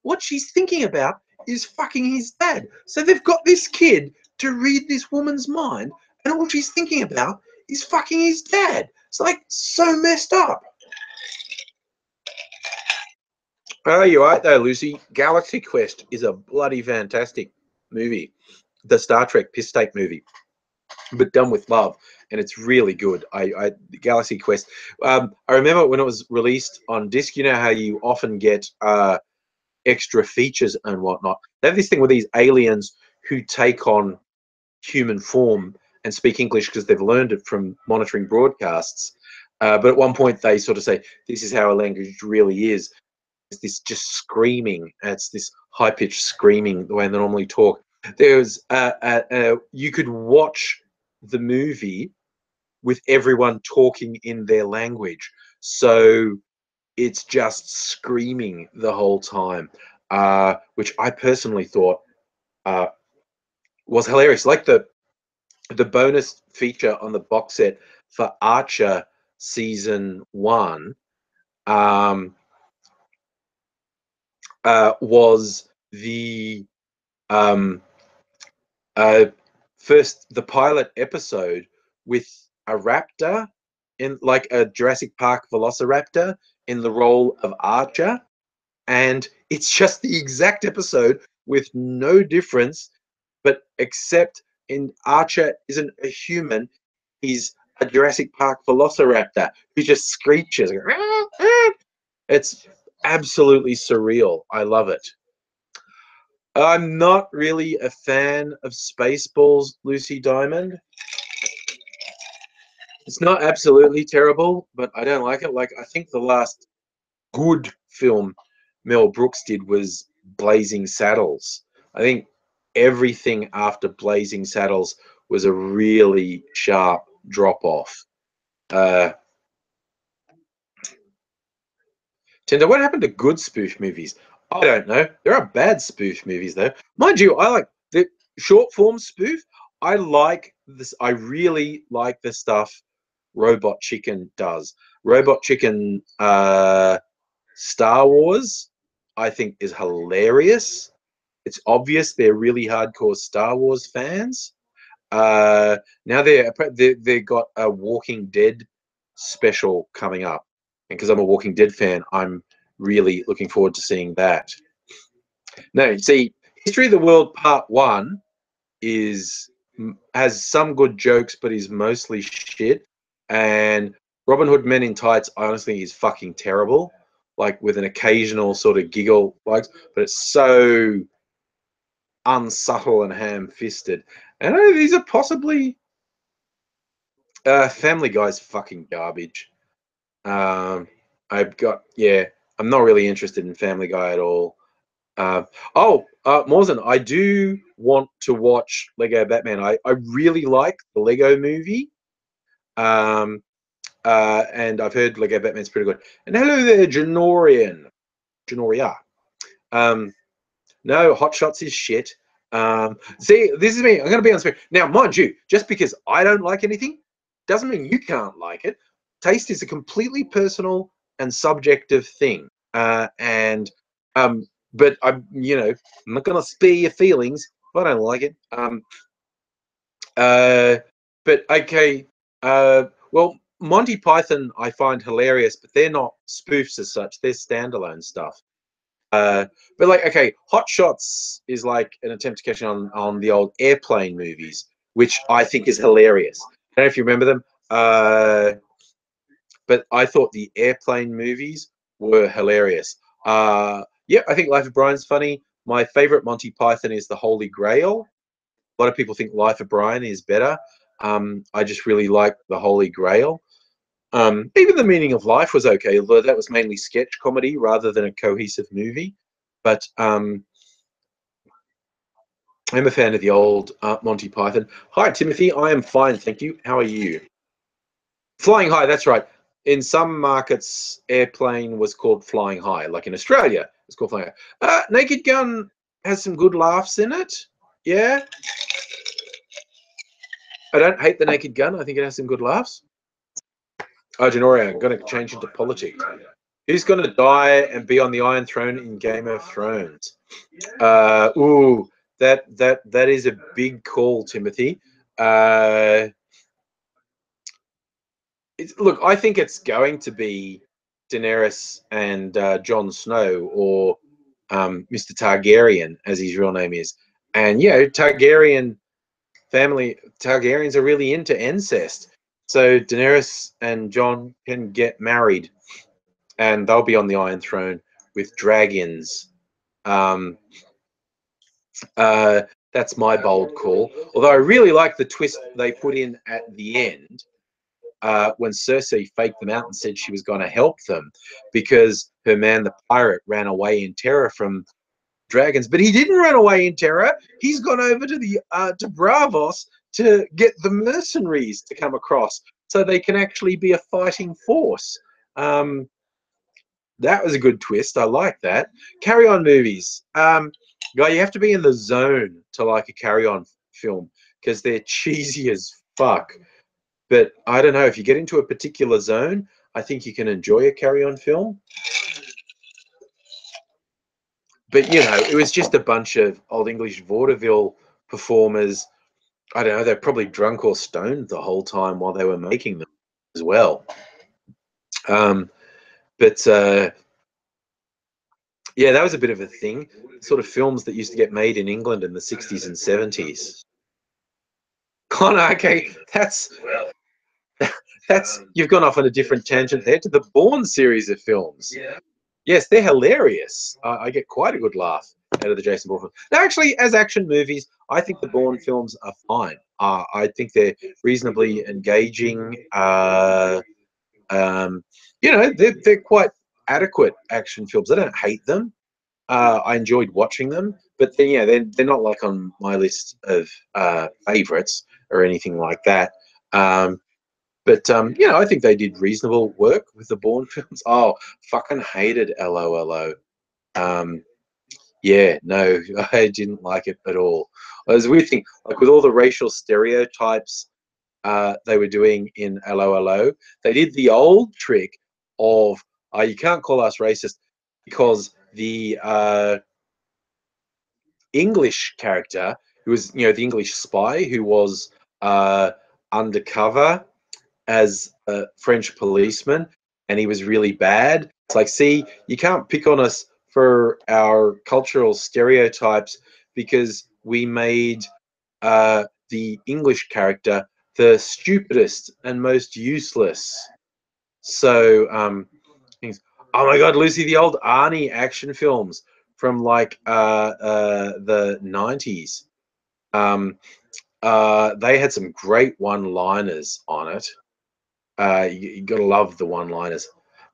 What she's thinking about is fucking his dad. So they've got this kid to read this woman's mind, and all she's thinking about is fucking his dad. It's like so messed up. Oh, you're right though, Lucy. Galaxy Quest is a bloody fantastic movie. The Star Trek piss take movie, but done with love, and it's really good. Galaxy Quest. I remember when it was released on disc. You know how you often get extra features and whatnot. They have this thing with these aliens who take on human form and speak English because they've learned it from monitoring broadcasts. But at one point they sort of say, this is how a language really is. It's this just screaming. It's this high-pitched screaming, the way they normally talk. There's you could watch the movie with everyone talking in their language. So it's just screaming the whole time, which I personally thought was hilarious. Like the bonus feature on the box set for Archer season 1 was the first the pilot episode with a raptor in like a Jurassic Park velociraptor in the role of Archer, and it's just the exact episode with no difference, but except in Archer isn't a human, he's a Jurassic Park velociraptor who just screeches. It's absolutely surreal. I love it. I'm not really a fan of Spaceballs, Lucy Diamond. It's not absolutely terrible, but I don't like it. Like, I think the last good film Mel Brooks did was Blazing Saddles. I think everything after Blazing Saddles was a really sharp drop off. Tinder, what happened to good spoof movies? I don't know. There are bad spoof movies though. Mind you, I like the short form spoof. I like this. I really like the stuff Robot Chicken does. Robot Chicken Star Wars, I think, is hilarious. It's obvious they're really hardcore Star Wars fans. Now they got a Walking Dead special coming up, and because I'm a Walking Dead fan, I'm really looking forward to seeing that. No, see, History of the World Part 1 has some good jokes, but is mostly shit. And Robin Hood Men in Tights, I honestly, is fucking terrible. Like with an occasional sort of giggle, like, but it's so unsubtle and ham-fisted. And these are possibly Family Guy's fucking garbage. I've got I'm not really interested in Family Guy at all. Mawson, I do want to watch Lego Batman. I really like the Lego movie. And I've heard Lego Batman's pretty good. And hello there, Janoria. No, Hot Shots is shit. See, this is me. I'm going to be honest. Now, mind you, just because I don't like anything doesn't mean you can't like it. Taste is a completely personal and subjective thing. But I'm not going to spare your feelings if I don't like it. But okay. Well, Monty Python I find hilarious, but they're not spoofs as such. They're standalone stuff. But like, okay, Hot Shots is like an attempt to catch on the old Airplane movies, which I think is hilarious. I don't know if you remember them, but I thought the Airplane movies were hilarious. Yeah, I think Life of Brian's funny. My favorite Monty Python is The Holy Grail. A lot of people think Life of Brian is better. I just really like The Holy Grail. Even The Meaning of Life was okay, although that was mainly sketch comedy rather than a cohesive movie. But I'm a fan of the old Monty Python. Hi, Timothy. I am fine, thank you. How are you? Flying High, that's right. In some markets, Airplane was called Flying High. Like in Australia, it's called Flying High. Naked Gun has some good laughs in it. Yeah. I don't hate The Naked Gun. I think it has some good laughs. Oh, Janoria, I'm going to change into politics. Who's going to die and be on the Iron Throne in Game of Thrones? That is a big call, Timothy. Look, I think it's going to be Daenerys and Jon Snow, or Mr. Targaryen, as his real name is. And Targaryen family, Targaryens are really into incest. So Daenerys and Jon can get married, and they'll be on the Iron Throne with dragons. That's my bold call. Although I really like the twist they put in at the end, when Cersei faked them out and said she was going to help them because her man, the pirate, ran away in terror from dragons. But he didn't run away in terror. He's gone over to to Bravos to get the mercenaries to come across so they can actually be a fighting force. That was a good twist. I like that. Carry On movies. Guy, you have to be in the zone to like a Carry On film because they're cheesy as fuck. But I don't know, if you get into a particular zone, I think you can enjoy a carry-on film. But, you know, it was just a bunch of old English vaudeville performers. I don't know, they're probably drunk or stoned the whole time while they were making them as well. But yeah, that was a bit of a thing. Sort of films that used to get made in England in the 60s and 70s. Connor, okay, that's you've gone off on a different tangent there to the Bourne series of films. Yes, they're hilarious. I get quite a good laugh out of the Jason Bourne films. Now, actually, as action movies, I think the Bourne films are fine. I think they're reasonably engaging. You know, they're quite adequate action films. I don't hate them. I enjoyed watching them, but then, yeah, they're not like on my list of favorites or anything like that. But you know, I think they did reasonable work with the Bourne films. Oh, fucking hated LOLO. Yeah, no, I didn't like it at all. It was a weird thing, like with all the racial stereotypes they were doing in LOLO, they did the old trick of you can't call us racist because the English character who was, you know, the English spy who was undercover as a French policeman, and he was really bad. It's like, see, you can't pick on us for our cultural stereotypes because we made the English character the stupidest and most useless. So, things. Oh my God, Lucy, the old Arnie action films from like the 90s. They had some great one-liners on it. You gotta love the one-liners.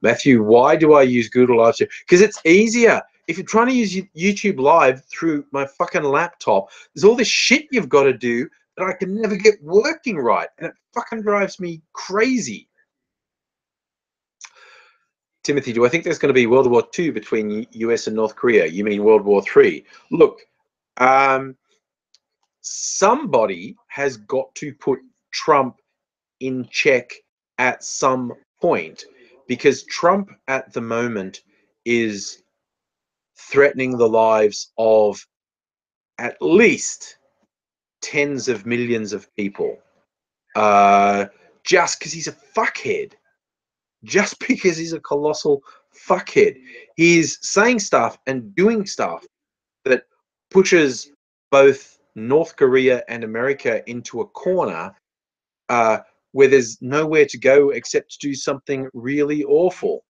Matthew, why do I use Google Live Stream? Because it's easier. If you're trying to use YouTube Live through my fucking laptop, there's all this shit you've got to do that I can never get working right, and it fucking drives me crazy. Timothy, do I think there's going to be World War II between US and North Korea? You mean World War III? Look, somebody has got to put Trump in check at some point, because Trump at the moment is threatening the lives of at least tens of millions of people, just because he's a fuckhead, just because he's a colossal fuckhead. He's saying stuff and doing stuff that pushes both North Korea and America into a corner where there's nowhere to go except to do something really awful.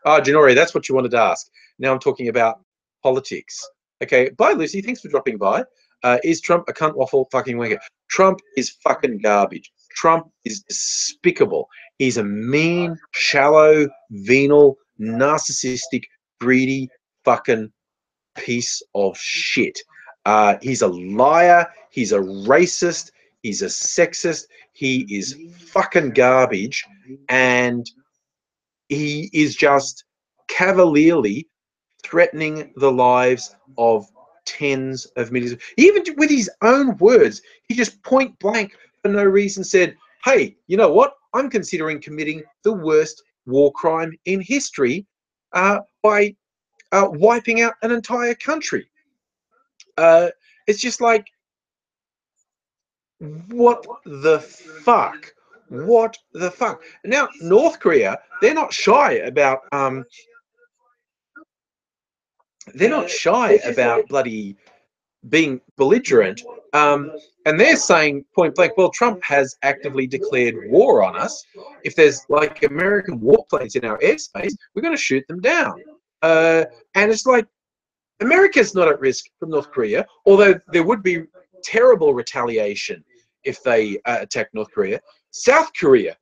Janori, that's what you wanted to ask. Now I'm talking about politics. Okay, bye, Lucy. Thanks for dropping by. Is Trump a cunt waffle fucking wanker? Trump is fucking garbage. Trump is despicable. He's a mean, shallow, venal, narcissistic, greedy fucking piece of shit. He's a liar. He's a racist. He's a sexist. He is fucking garbage. And he is just cavalierly threatening the lives of tens of millions. Even with his own words, he just point blank for no reason said, hey, you know what? I'm considering committing the worst war crime in history by wiping out an entire country. It's just like, what the fuck? What the fuck? Now, North Korea, they're not shy about bloody being belligerent, and they're saying point blank, well, Trump has actively declared war on us. If there's like American warplanes in our airspace, we're going to shoot them down. And it's like, America's not at risk from North Korea, although there would be terrible retaliation if they attack North Korea. South Korea,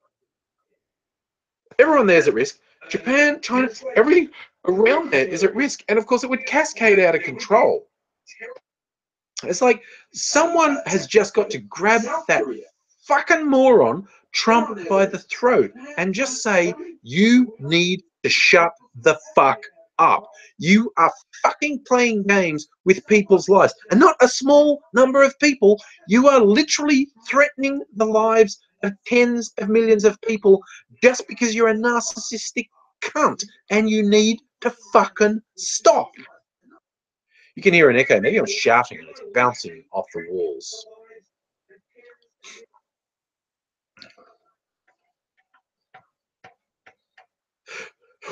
everyone there's at risk. Japan, China, everything around there is at risk. And of course, it would cascade out of control. It's like someone has just got to grab that fucking moron Trump by the throat and just say, you need to shut the fuck up. You are fucking playing games with people's lives, and not a small number of people. You are literally threatening the lives of tens of millions of people just because you're a narcissistic cunt, and you need to fucking stop. You can hear an echo. Maybe I'm shouting and it's bouncing off the walls.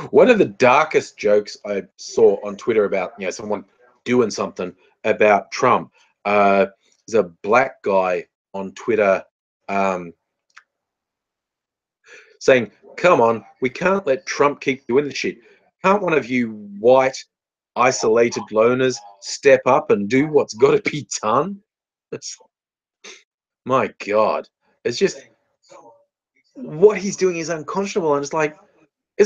One of the darkest jokes I saw on Twitter about, someone doing something about Trump. There's a black guy on Twitter saying, "Come on, we can't let Trump keep doing this shit. Can't one of you white, isolated loners step up and do what's got to be done?" My God, it's just what he's doing is unconscionable, and it's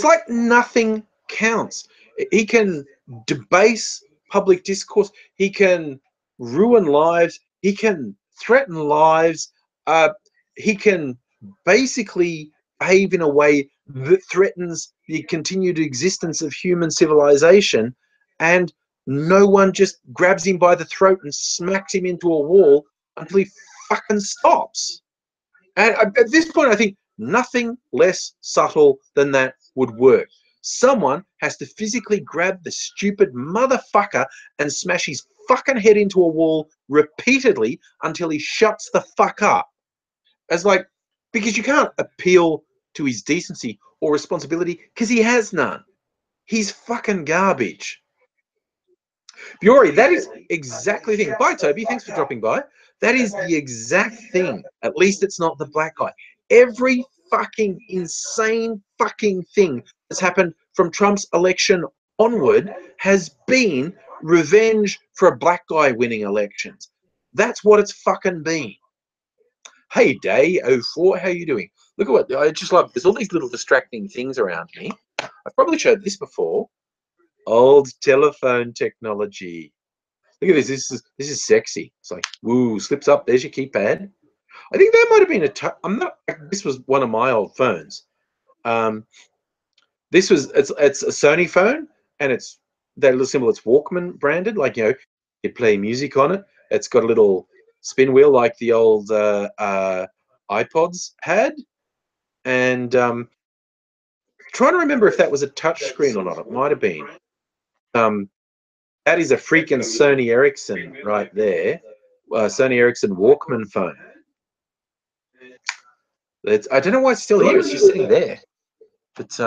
like nothing counts. He can debase public discourse. He can ruin lives. He can threaten lives. He can basically behave in a way that threatens the continued existence of human civilization, and no one just grabs him by the throat and smacks him into a wall until he fucking stops. And at this point, I think nothing less subtle than that would work. Someone has to physically grab the stupid motherfucker and smash his fucking head into a wall repeatedly until he shuts the fuck up. Because you can't appeal to his decency or responsibility because he has none. He's fucking garbage. Fiore, that is exactly the thing. Bye, Toby. Thanks for dropping by. That is the exact thing. At least it's not the black guy. Every fucking insane fucking thing that's happened from Trump's election onward has been revenge for a black guy winning elections. That's what it's fucking been. Hey, Day04, how you doing? Look at what I just love. There's all these little distracting things around me. I've probably showed this before. Old telephone technology. Look at this. This is sexy. It's like, woo, slips up. There's your keypad. I think that might have been this was one of my old phones. It's a Sony phone, and it's that little symbol. It's Walkman branded. You play music on it. It's got a little spin wheel like the old iPods had. And trying to remember if that was a touch screen or not. It might have been. That is a freaking Sony Ericsson right there. Sony Ericsson Walkman phone. I don't know why it's still here. It's just sitting there. But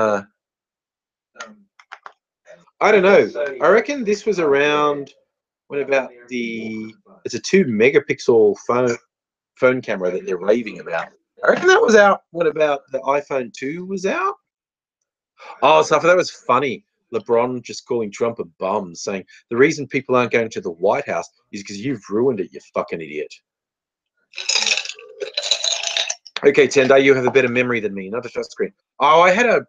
I don't know. I reckon this was around it's a 2 megapixel phone camera that they're raving about. I reckon that was out when about the iPhone 2 was out. Oh, so that was funny. LeBron just calling Trump a bum, saying the reason people aren't going to the White House is because you've ruined it, you fucking idiot. Okay, Tendai, you have a better memory than me, not a touch screen. Oh, I had a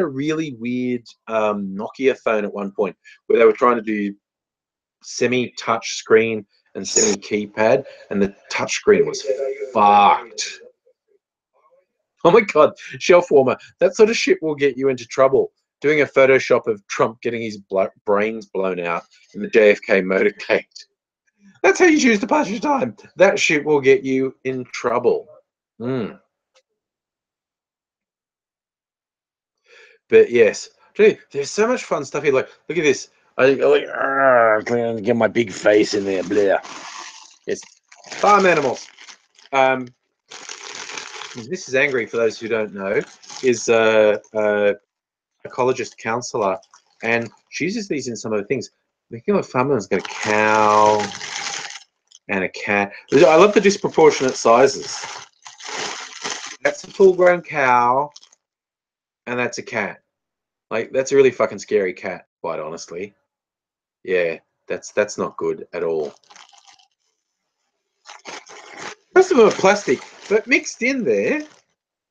really weird Nokia phone at one point where they were trying to do semi-touch screen and semi-keypad, and the touch screen was fucked. Oh my God, shelf warmer. That sort of shit will get you into trouble. Doing a Photoshop of Trump getting his brains blown out in the JFK motorcade. That's how you choose to pass your time. That shit will get you in trouble. But yes, there's so much fun stuff here. Look at this. I get my big face in there. Blah. Yes, farm animals. Mrs. Angry, for those who don't know, is a ecologist counselor, and she uses these in some of the things. The farmer's got a cow and a cat. I love the disproportionate sizes. That's a full-grown cow, and that's a cat. That's a really fucking scary cat, quite honestly. Yeah, that's not good at all. Most of them are plastic, but mixed in there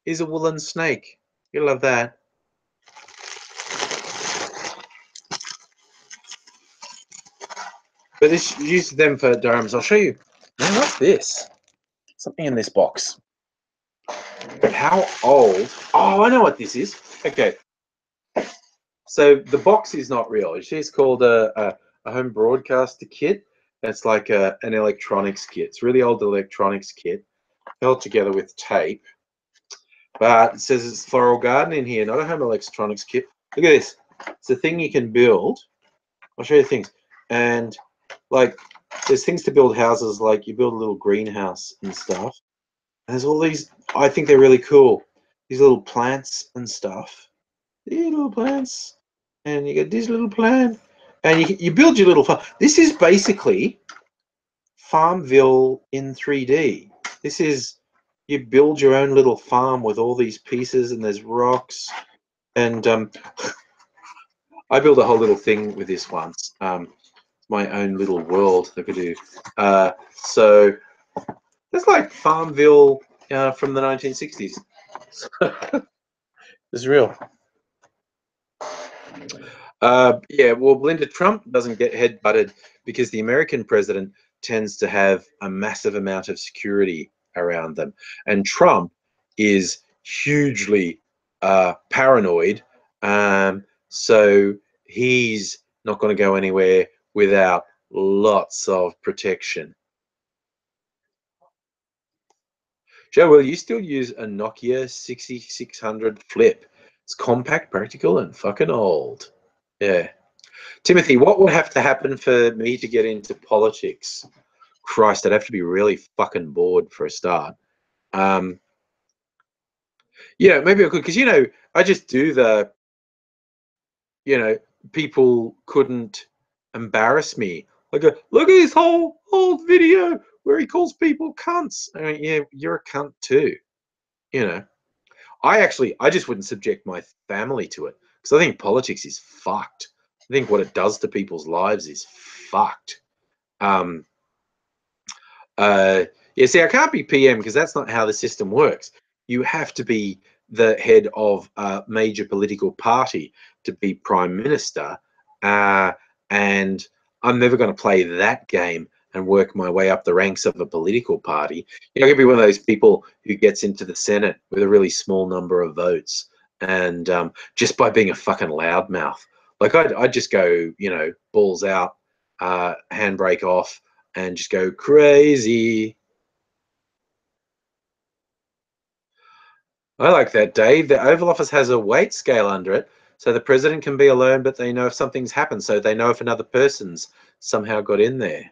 is a woolen snake. You'll love that. But this uses them for diorams. I'll show you. Man, what's this? Something in this box. How old? Oh, I know what this is. Okay. So the box is not real. It's just called a home broadcaster kit. It's like an electronics kit. It's really old electronics kit held together with tape. But it says it's floral garden in here, not a home electronics kit. Look at this. It's a thing you can build. I'll show you things. And like there's things to build houses, like you build a little greenhouse and stuff. And there's all these, I think they're really cool. These little plants and stuff. These little plants. And you get this little plant. And you build your little farm. This is basically Farmville in 3D. This is, you build your own little farm with all these pieces, and there's rocks. And I built a whole little thing with this once. My own little world that I could do. So it's like Farmville from the 1960s. It's real. Yeah, well, Belinda Trump doesn't get head-butted because the American president tends to have a massive amount of security around them. And Trump is hugely paranoid. So he's not going to go anywhere without lots of protection. Joe, will you still use a Nokia 6600 flip? It's compact, practical, and fucking old. Yeah. Timothy, what would have to happen for me to get into politics? Christ, I'd have to be really fucking bored for a start. Yeah, maybe I could, because, you know, I just do the, you know, people couldn't embarrass me. Like, look at this whole old video where he calls people cunts. I mean, yeah, you're a cunt too, you know. I just wouldn't subject my family to it, because I think politics is fucked. I think what it does to people's lives is fucked. Yeah, see, I can't be PM because that's not how the system works. You have to be the head of a major political party to be prime minister, and I'm never going to play that game and work my way up the ranks of a political party. You know, I could be one of those people who gets into the Senate with a really small number of votes, and just by being a fucking loudmouth. Like I'd just go, you know, balls out, handbrake off, and just go crazy. I like that, Dave. The Oval Office has a weight scale under it, so the president can be alone, but they know if something's happened, so they know if another person's somehow got in there.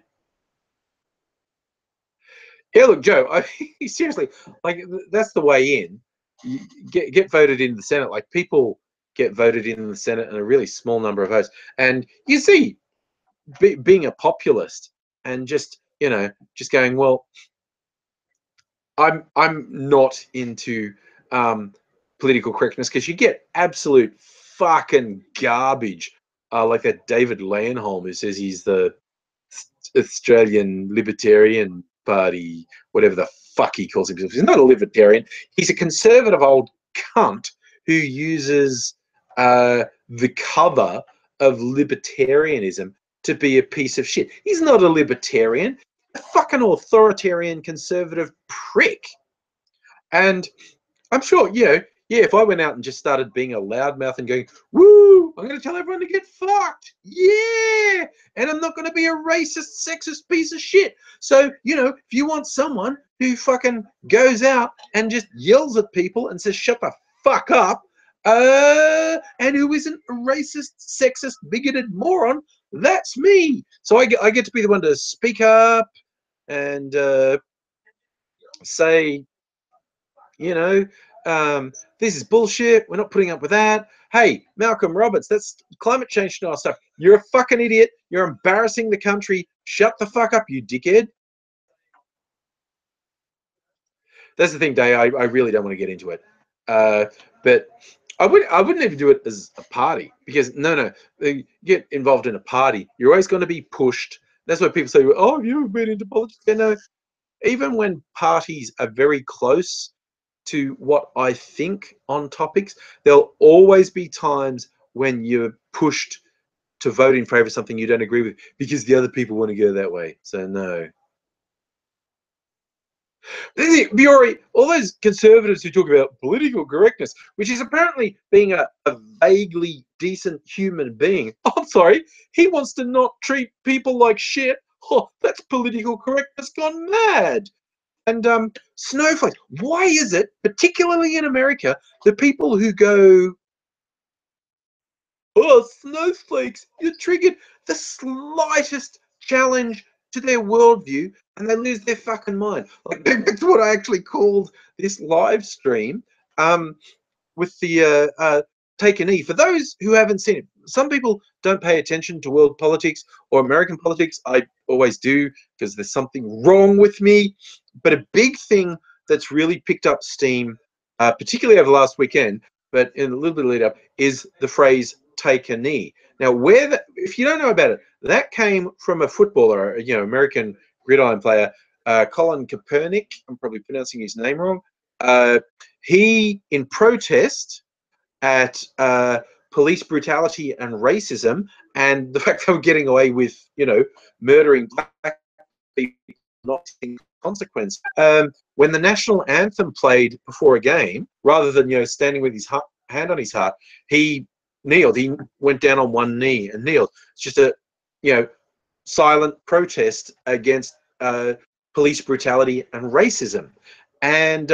Yeah, look, Joe, seriously, like that's the way in. You get voted in the Senate. Like people get voted in the Senate in a really small number of votes, and you see, being a populist and just, you know, just going, well, I'm not into political correctness, because you get absolute fucking garbage, like that David Lanholm who says he's the Australian Libertarian Party, whatever the fuck he calls himself. He's not a libertarian. He's a conservative old cunt who uses the cover of libertarianism to be a piece of shit. He's not a libertarian, a fucking authoritarian conservative prick. And I'm sure, you know, yeah, if I went out and just started being a loudmouth and going, woo, I'm going to tell everyone to get fucked. Yeah. And I'm not going to be a racist, sexist piece of shit. So, you know, if you want someone who fucking goes out and just yells at people and says, shut the fuck up, and who isn't a racist, sexist, bigoted moron, that's me. So I get to be the one to speak up and say, you know, this is bullshit. We're not putting up with that. Hey, Malcolm Roberts, that's climate change style stuff. You're a fucking idiot. You're embarrassing the country. Shut the fuck up, you dickhead. That's the thing, Day. I really don't want to get into it. But I wouldn't even do it as a party, because no, you get involved in a party, you're always going to be pushed. That's why people say, oh, have you ever been into politics? You know, even when parties are very close to what I think on topics, there'll always be times when you're pushed to vote in favor of something you don't agree with because the other people want to go that way. So no. Biori, all those conservatives who talk about political correctness, which is apparently being a vaguely decent human being. Oh, I'm sorry, he wants to not treat people like shit. Oh, that's political correctness gone mad. And snowflakes. Why is it, particularly in America, the people who go, oh, snowflakes, you're triggered, the slightest challenge to their worldview, and they lose their fucking mind. Like, that's what I actually called this live stream with the Take a Knee. For those who haven't seen it, some people don't pay attention to world politics or American politics. I always do, because there's something wrong with me. But a big thing that's really picked up steam, particularly over the last weekend, but in a little bit of lead up, is the phrase "take a knee." Now, if you don't know about it, that came from a footballer, American gridiron player, Colin Kaepernick. I'm probably pronouncing his name wrong. He, in protest at police brutality and racism, and the fact they were getting away with, murdering black people, not taking consequence. When the national anthem played before a game, rather than standing with his hand on his heart, he kneeled. He went down on one knee and kneeled. It's just a silent protest against police brutality and racism. And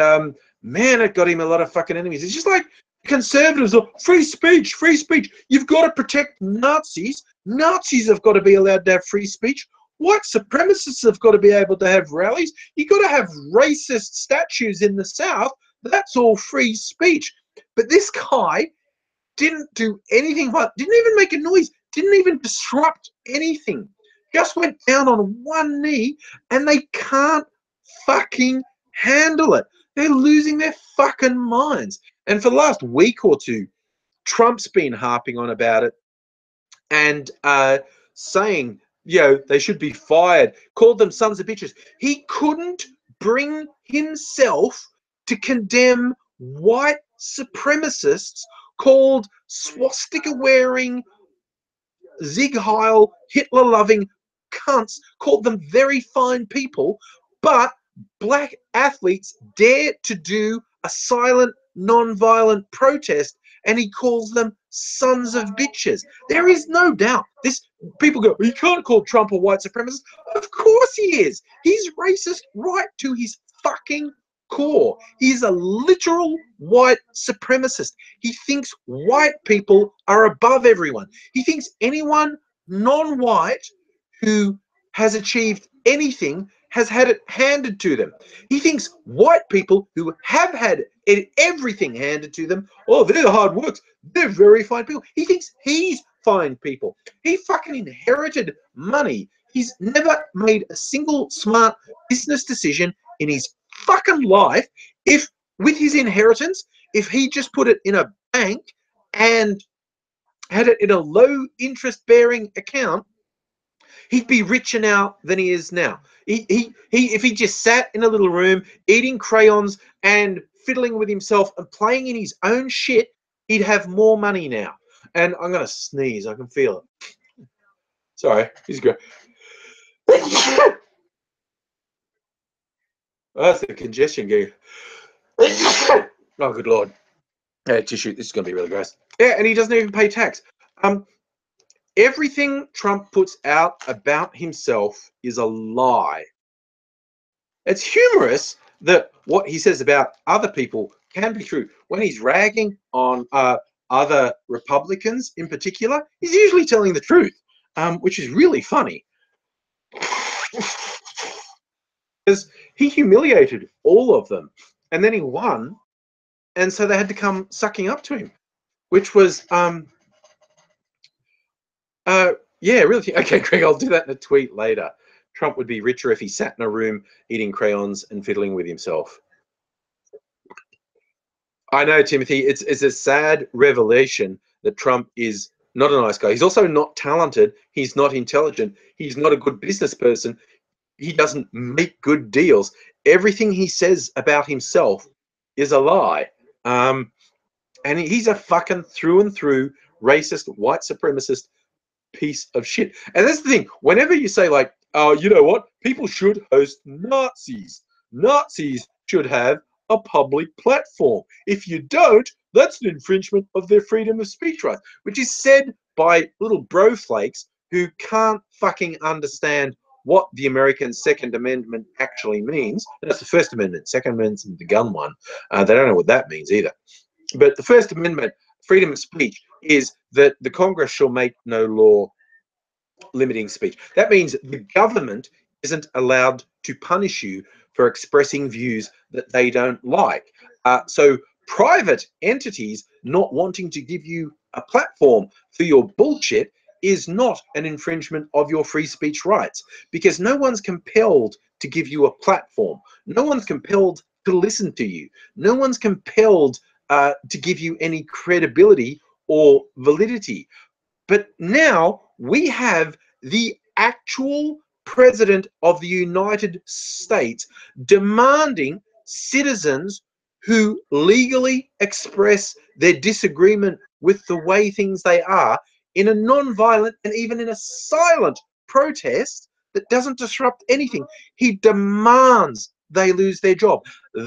man, it got him a lot of fucking enemies. It's just like conservatives are free speech, free speech. You've got to protect Nazis. Nazis have got to be allowed to have free speech. White supremacists have got to be able to have rallies. You've got to have racist statues in the South. That's all free speech. But this guy didn't do anything, but didn't even make a noise, didn't even disrupt anything. Just went down on one knee, and they can't fucking handle it. They're losing their fucking minds. And for the last week or two, Trump's been harping on about it and saying, they should be fired, called them sons of bitches. He couldn't bring himself to condemn white supremacists called swastika-wearing, Zig Heil, Hitler-loving cunts, called them very fine people, but black athletes dare to do a silent, non-violent protest, and he calls them sons of bitches. There is no doubt. People go, you can't call Trump a white supremacist. Of course he is. He's racist right to his fucking core. He's a literal white supremacist. He thinks white people are above everyone. He thinks anyone non-white who has achieved anything has had it handed to them. He thinks white people who have had everything handed to them, oh, they're the hard works. They're very fine people. He thinks he's fine people. He fucking inherited money. He's never made a single smart business decision in his fucking life. If with his inheritance, if he just put it in a bank and had it in a low interest bearing account, he'd be richer now than he is now. If he just sat in a little room eating crayons and fiddling with himself and playing in his own shit, he'd have more money now. And I'm gonna sneeze. I can feel it. Sorry, he's good. Oh, that's the congestion gig. Oh, good lord. Tissue. This is gonna be really gross. Yeah, and he doesn't even pay tax. Everything Trump puts out about himself is a lie. It's humorous that what he says about other people can be true. When he's ragging on other Republicans in particular, he's usually telling the truth, which is really funny. Because he humiliated all of them, and then he won, and so they had to come sucking up to him, which was yeah, really. Okay, Greg, I'll do that in a tweet later. Trump would be richer if he sat in a room eating crayons and fiddling with himself. I know, Timothy. It's a sad revelation that Trump is not a nice guy. He's also not talented. He's not intelligent. He's not a good business person. He doesn't make good deals. Everything he says about himself is a lie. And he's a fucking through and through racist, white supremacist piece of shit. And that's the thing. Whenever you say, like, oh, you know what? People should host Nazis. Nazis should have a public platform. If you don't, that's an infringement of their freedom of speech rights, which is said by little bro flakes who can't fucking understand what the American Second Amendment actually means. And that's the First Amendment. Second Amendment's the gun one. They don't know what that means either. But the First Amendment, freedom of speech, is that the Congress shall make no law limiting speech. That means the government isn't allowed to punish you for expressing views that they don't like. So private entities not wanting to give you a platform for your bullshit is not an infringement of your free speech rights, because no one's compelled to give you a platform. No one's compelled to listen to you. No one's compelled to give you any credibility or validity. But now we have the actual president of the United States demanding citizens who legally express their disagreement with the way things they are in a non-violent and even in a silent protest that doesn't disrupt anything. He demands they lose their job.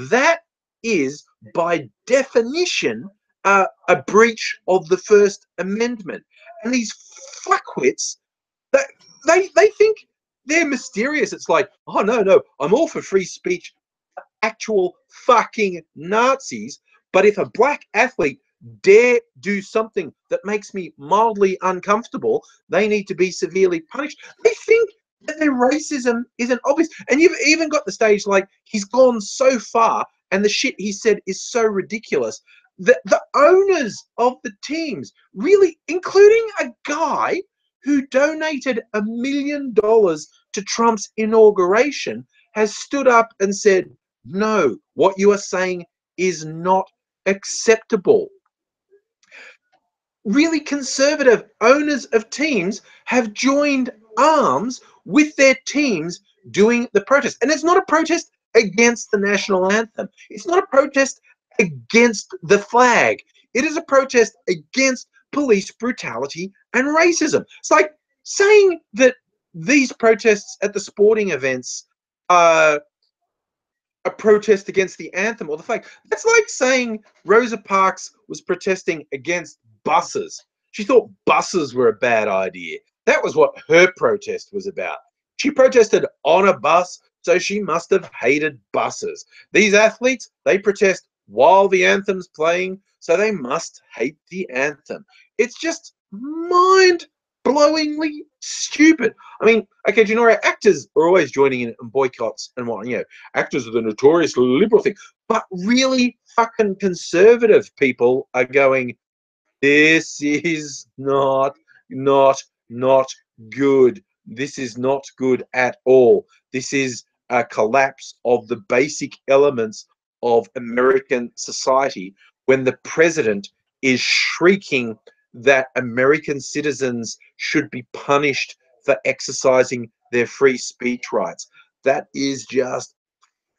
That is, by definition, a breach of the First Amendment. And these fuckwits, they think they're mysterious. It's like, oh no, I'm all for free speech. Actual fucking Nazis. But if a black athlete dare do something that makes me mildly uncomfortable, they need to be severely punished. They think that their racism isn't obvious. And you've even got the stage like he's gone so far and the shit he said is so ridiculous that the owners of the teams, really, including a guy who donated $1 million to Trump's inauguration, has stood up and said, no, what you are saying is not acceptable. Really conservative owners of teams have joined arms with their teams doing the protest. And it's not a protest against the national anthem. It's not a protest against the flag. It is a protest against police brutality and racism. It's like saying that these protests at the sporting events are a protest against the anthem or the flag. That's like saying Rosa Parks was protesting against buses. She thought buses were a bad idea. That was what her protest was about. She protested on a bus, so she must have hated buses. These athletes, they protest while the anthem's playing, so they must hate the anthem. It's just mind-blowingly stupid. I mean, okay, do you know, actors are always joining in boycotts and what, actors are the notoriously liberal thing, but really fucking conservative people are going, this is not good. This is not good at all. This is a collapse of the basic elements of American society when the president is shrieking that American citizens should be punished for exercising their free speech rights. That is just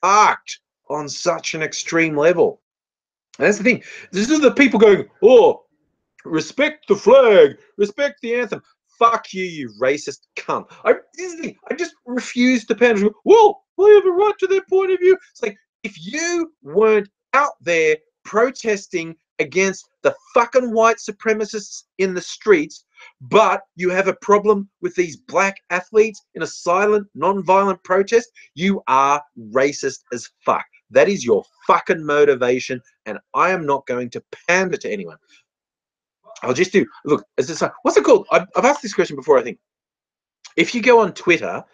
fucked on such an extreme level. And that's the thing. This is the people going, oh, respect the flag, respect the anthem. Fuck you, you racist cunt. This is the thing. I just refuse to pander. Well, they have a right to their point of view. It's like, if you weren't out there protesting against the fucking white supremacists in the streets, but you have a problem with these black athletes in a silent, non-violent protest, you are racist as fuck. That is your fucking motivation, and I am not going to pander to anyone. I'll just do, look, what's it called? I've asked this question before, I think. If you go on Twitter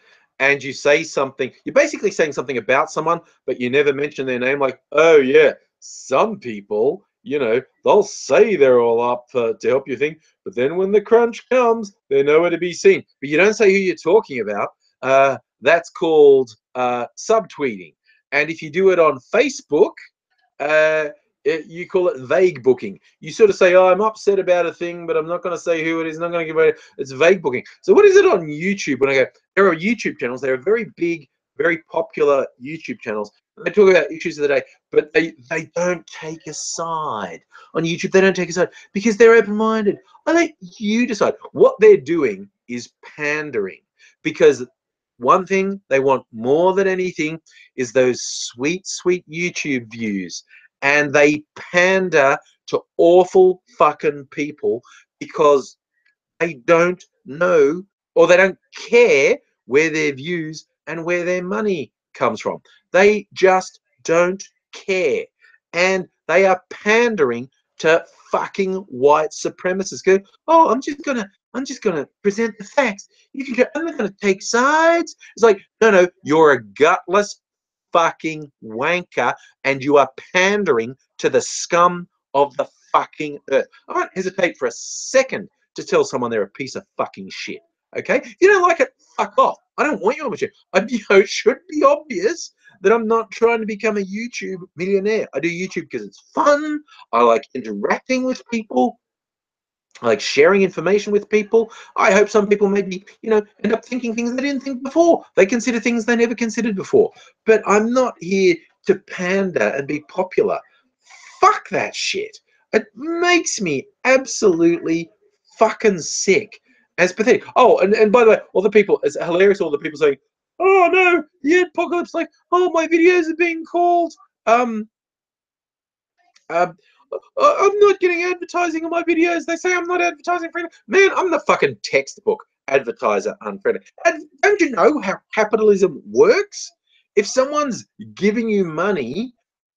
and you say something, you're basically saying something about someone, but you never mention their name, like, oh yeah, some people, they'll say they're all up to help you think, but then when the crunch comes, they're nowhere to be seen. But you don't say who you're talking about. That's called subtweeting. And if you do it on Facebook, you call it vague booking. You sort of say, oh, I'm upset about a thing, but I'm not going to say who it is. I'm not going to give away. It's vague booking. So what is it on YouTube? When I go, there are YouTube channels. There are very big, very popular YouTube channels. They talk about issues of the day, but they don't take a side. On YouTube, they don't take a side because they're open-minded. I let you decide. What they're doing is pandering, because one thing they want more than anything is those sweet, sweet YouTube views. And they pander to awful fucking people because they don't know or they don't care where their views and where their money comes from. They just don't care. And they are pandering to fucking white supremacists. Go, oh, I'm just gonna present the facts. I'm not gonna take sides. It's like, no, you're a gutless fucking wanker, and you are pandering to the scum of the fucking earth. I won't hesitate for a second to tell someone they're a piece of fucking shit. Okay, if you don't like it, fuck off. I don't want you on my channel. It should be obvious that I'm not trying to become a YouTube millionaire. I do YouTube because it's fun. I like interacting with people. I like sharing information with people. I hope some people maybe, end up thinking things they didn't think before. They consider things they never considered before. But I'm not here to pander and be popular. Fuck that shit. It makes me absolutely fucking sick. As pathetic. Oh, and by the way, all the people, it's hilarious, all the people saying, oh no, the apocalypse, like, oh, my videos are being called, I'm not getting advertising on my videos. They say I'm not advertising friendly. Man, I'm the fucking textbook advertiser unfriendly. And don't you know how capitalism works? If someone's giving you money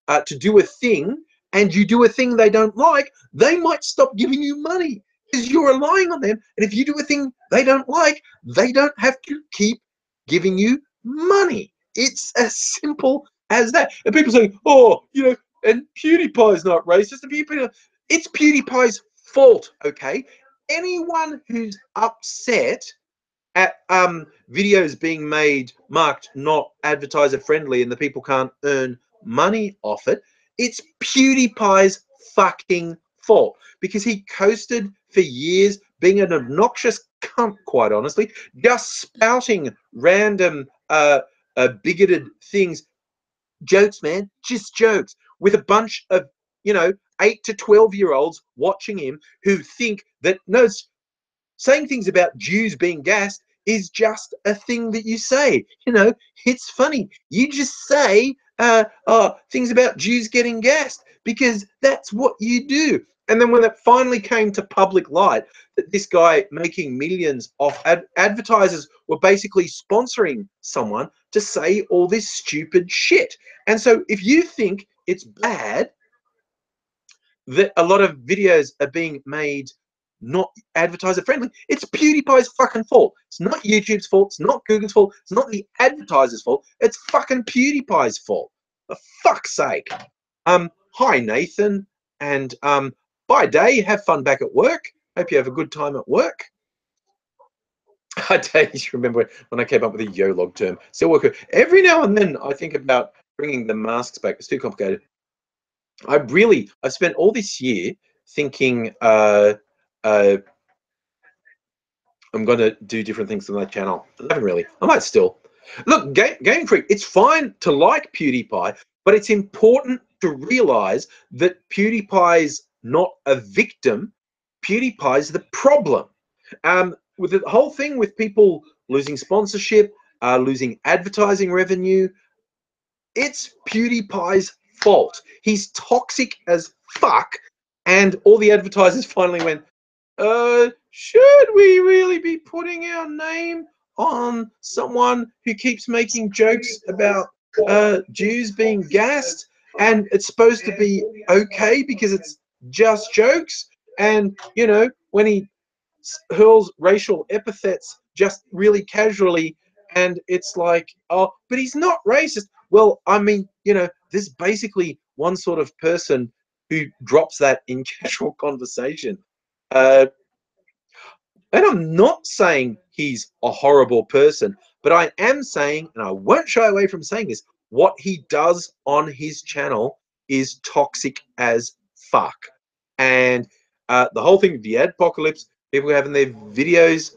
to do a thing, and you do a thing they don't like, they might stop giving you money because you're relying on them. And if you do a thing they don't like, they don't have to keep giving you money. It's as simple as that. And people say, oh, and PewDiePie's not racist. It's PewDiePie's fault, okay? Anyone who's upset at videos being made marked not advertiser friendly and the people can't earn money off it, it's PewDiePie's fucking fault because he coasted for years being an obnoxious cunt, quite honestly, just spouting random bigoted things. Jokes, man, just jokes, with a bunch of 8 to 12-year-olds watching him who think that saying things about Jews being gassed is just a thing that you say. It's funny. You just say things about Jews getting gassed because that's what you do. And then when it finally came to public light that this guy making millions off advertisers were basically sponsoring someone to say all this stupid shit. And so if you think it's bad that a lot of videos are being made not advertiser friendly, it's PewDiePie's fucking fault. It's not YouTube's fault. It's not Google's fault. It's not the advertiser's fault. It's fucking PewDiePie's fault. For fuck's sake. Hi Nathan, and bye Day. Have fun back at work. Hope you have a good time at work. I don't remember when I came up with a YOLOG term. Still work. Every now and then I think about bringing the masks back. It's too complicated. I've spent all this year thinking I'm going to do different things on that channel. I haven't really. I might still. Look, Game Freak, it's fine to like PewDiePie, but it's important to realize that PewDiePie's not a victim. PewDiePie's the problem. With the whole thing with people losing sponsorship, losing advertising revenue, it's PewDiePie's fault. He's toxic as fuck, and all the advertisers finally went, should we really be putting our name on someone who keeps making jokes about Jews being gassed, and it's supposed to be okay because it's just jokes? And when he hurls racial epithets just really casually, and it's like, oh, but he's not racist. Well, I mean, there's basically one sort of person who drops that in casual conversation. And I'm not saying he's a horrible person, but I am saying, and I won't shy away from saying this, what he does on his channel is toxic as fuck. And the whole thing with the adpocalypse, people having their videos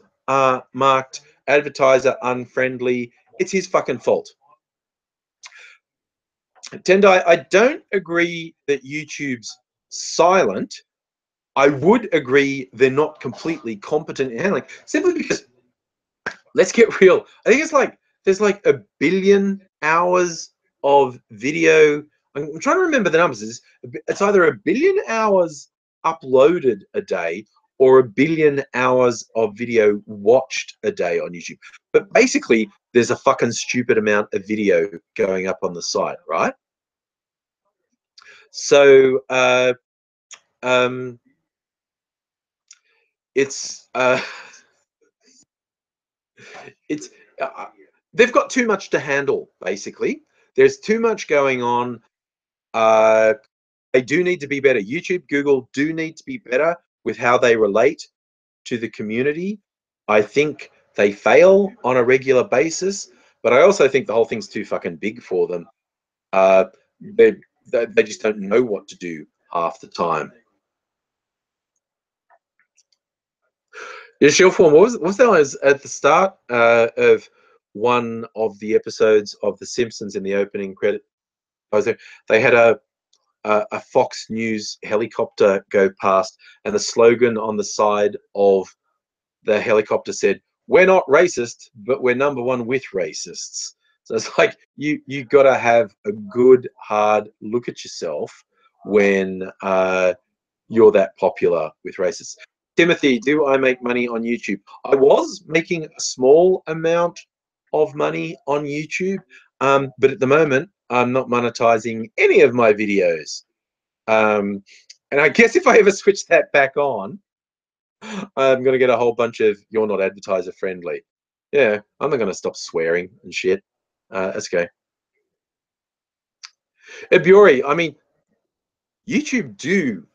marked advertiser unfriendly, it's his fucking fault. Tendai, I don't agree that YouTube's silent. I would agree they're not completely competent in handling, simply because, let's get real, I think it's like there's like 1 billion hours of video. I'm trying to remember the numbers. It's either 1 billion hours uploaded a day or 1 billion hours of video watched a day on YouTube. But basically, there's a fucking stupid amount of video going up on the site, right? So it's it's they've got too much to handle. Basically, there's too much going on. They do need to be better. YouTube, Google do need to be better with how they relate to the community. I think they fail on a regular basis, but I also think the whole thing's too fucking big for them. They just don't know what to do half the time. Yeah, Shellform, what was that? Was at the start of one of the episodes of The Simpsons in the opening credit. I was there. They had a Fox News helicopter go past, and the slogan on the side of the helicopter said, "We're not racist, but we're #1 with racists." So it's like you got to have a good hard look at yourself when you're that popular with racists. Timothy, do I make money on YouTube? I was making a small amount of money on YouTube, but at the moment I'm not monetizing any of my videos. And I guess if I ever switch that back on, I'm going to get a whole bunch of "you're not advertiser friendly." Yeah, I'm not going to stop swearing and shit. That's okay. Ebiori, I mean, YouTube do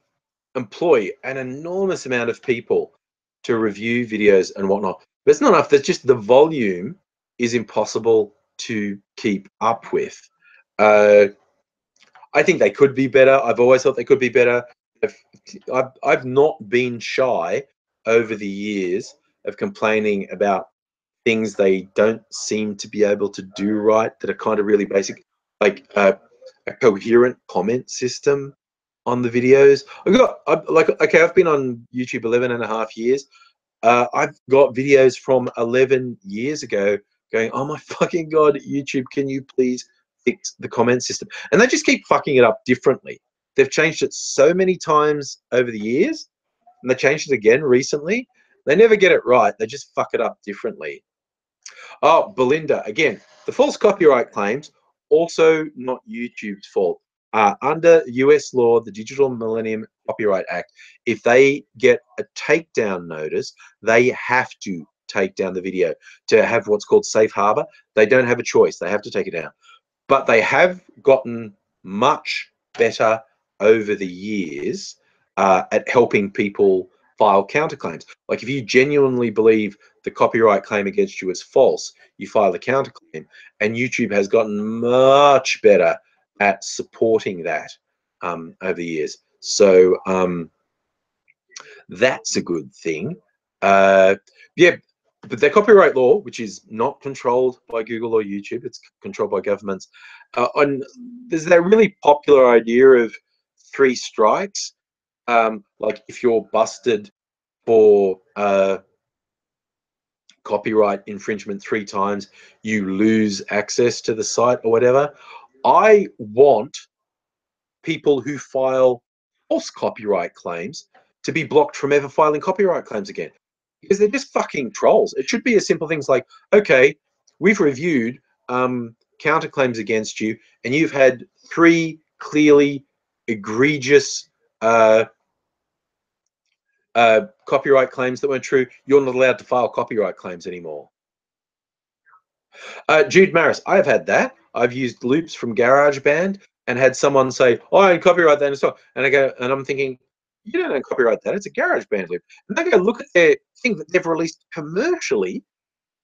employ an enormous amount of people to review videos and whatnot, but it's not enough. There's just the volume is impossible to keep up with. I think they could be better. I've always thought they could be better. I've not been shy over the years of complaining about things they don't seem to be able to do right that are kind of really basic, like a coherent comment system on the videos. I've been on YouTube 11.5 years. I've got videos from 11 years ago going, "Oh my fucking God, YouTube, can you please fix the comment system?" And they just keep fucking it up differently. They've changed it so many times over the years, and they changed it again recently. They never get it right. They just fuck it up differently. Oh, Belinda, again, the false copyright claims, also not YouTube's fault. Under US law, the Digital Millennium Copyright Act, if they get a takedown notice, they have to take down the video to have what's called safe harbor. They don't have a choice. They have to take it down. But they have gotten much better over the years at helping people file counterclaims. Like if you genuinely believe the copyright claim against you is false, you file a counterclaim, and YouTube has gotten much better at supporting that over the years. So that's a good thing. Yeah, but their copyright law, which is not controlled by Google or YouTube, it's controlled by governments. There's that really popular idea of 3 strikes. Like if you're busted for copyright infringement 3 times, you lose access to the site or whatever. I want people who file false copyright claims to be blocked from ever filing copyright claims again, because they're just fucking trolls. It should be as simple things like, okay, we've reviewed counterclaims against you, and you've had 3 clearly egregious copyright claims that weren't true. You're not allowed to file copyright claims anymore. Jude Maris, I've had that. I've used loops from GarageBand and had someone say, "Oh, I copyright that," and so, and I go, and I'm thinking, "You don't copyright that. It's a GarageBand loop." And they go look at their thing that they've released commercially,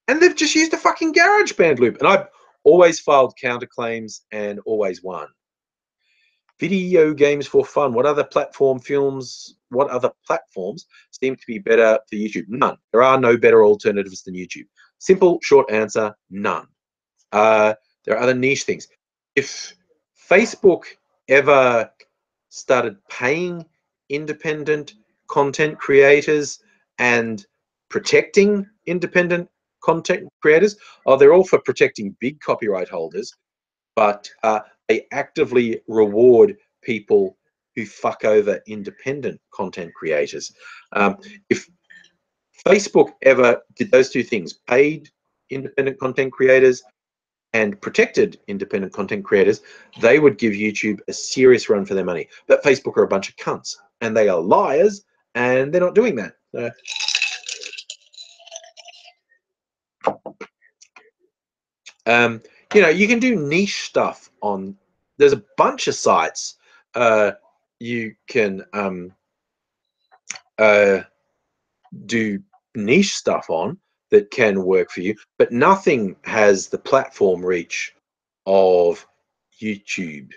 and they've just used a fucking GarageBand loop. And I've always filed counterclaims and always won. Video games for fun. What other platforms seem to be better for YouTube? None. There are no better alternatives than YouTube. Simple, short answer, none. There are other niche things. If Facebook ever started paying independent content creators and protecting independent content creators. Oh, they're all for protecting big copyright holders, but they actively reward people who fuck over independent content creators. If Facebook ever did those two things, paid independent content creators and protected independent content creators, they would give YouTube a serious run for their money. But Facebook are a bunch of cunts, and they are liars, and they're not doing that. You know, you can do niche stuff on. There's a bunch of sites you can do niche stuff on that can work for you, but nothing has the platform reach of YouTube.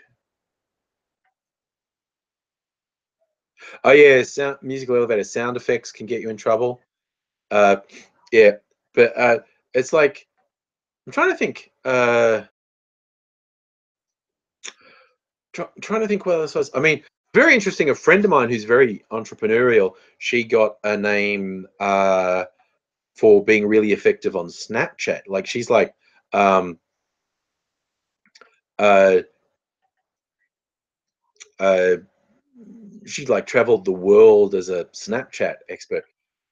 Oh yeah, musical elevator sound effects can get you in trouble. Yeah, but it's like I'm trying to think. Trying to think what else was. I mean, very interesting. A friend of mine who's very entrepreneurial. She got a name for being really effective on Snapchat. Like she's like uh, uh, she like traveled the world as a Snapchat expert,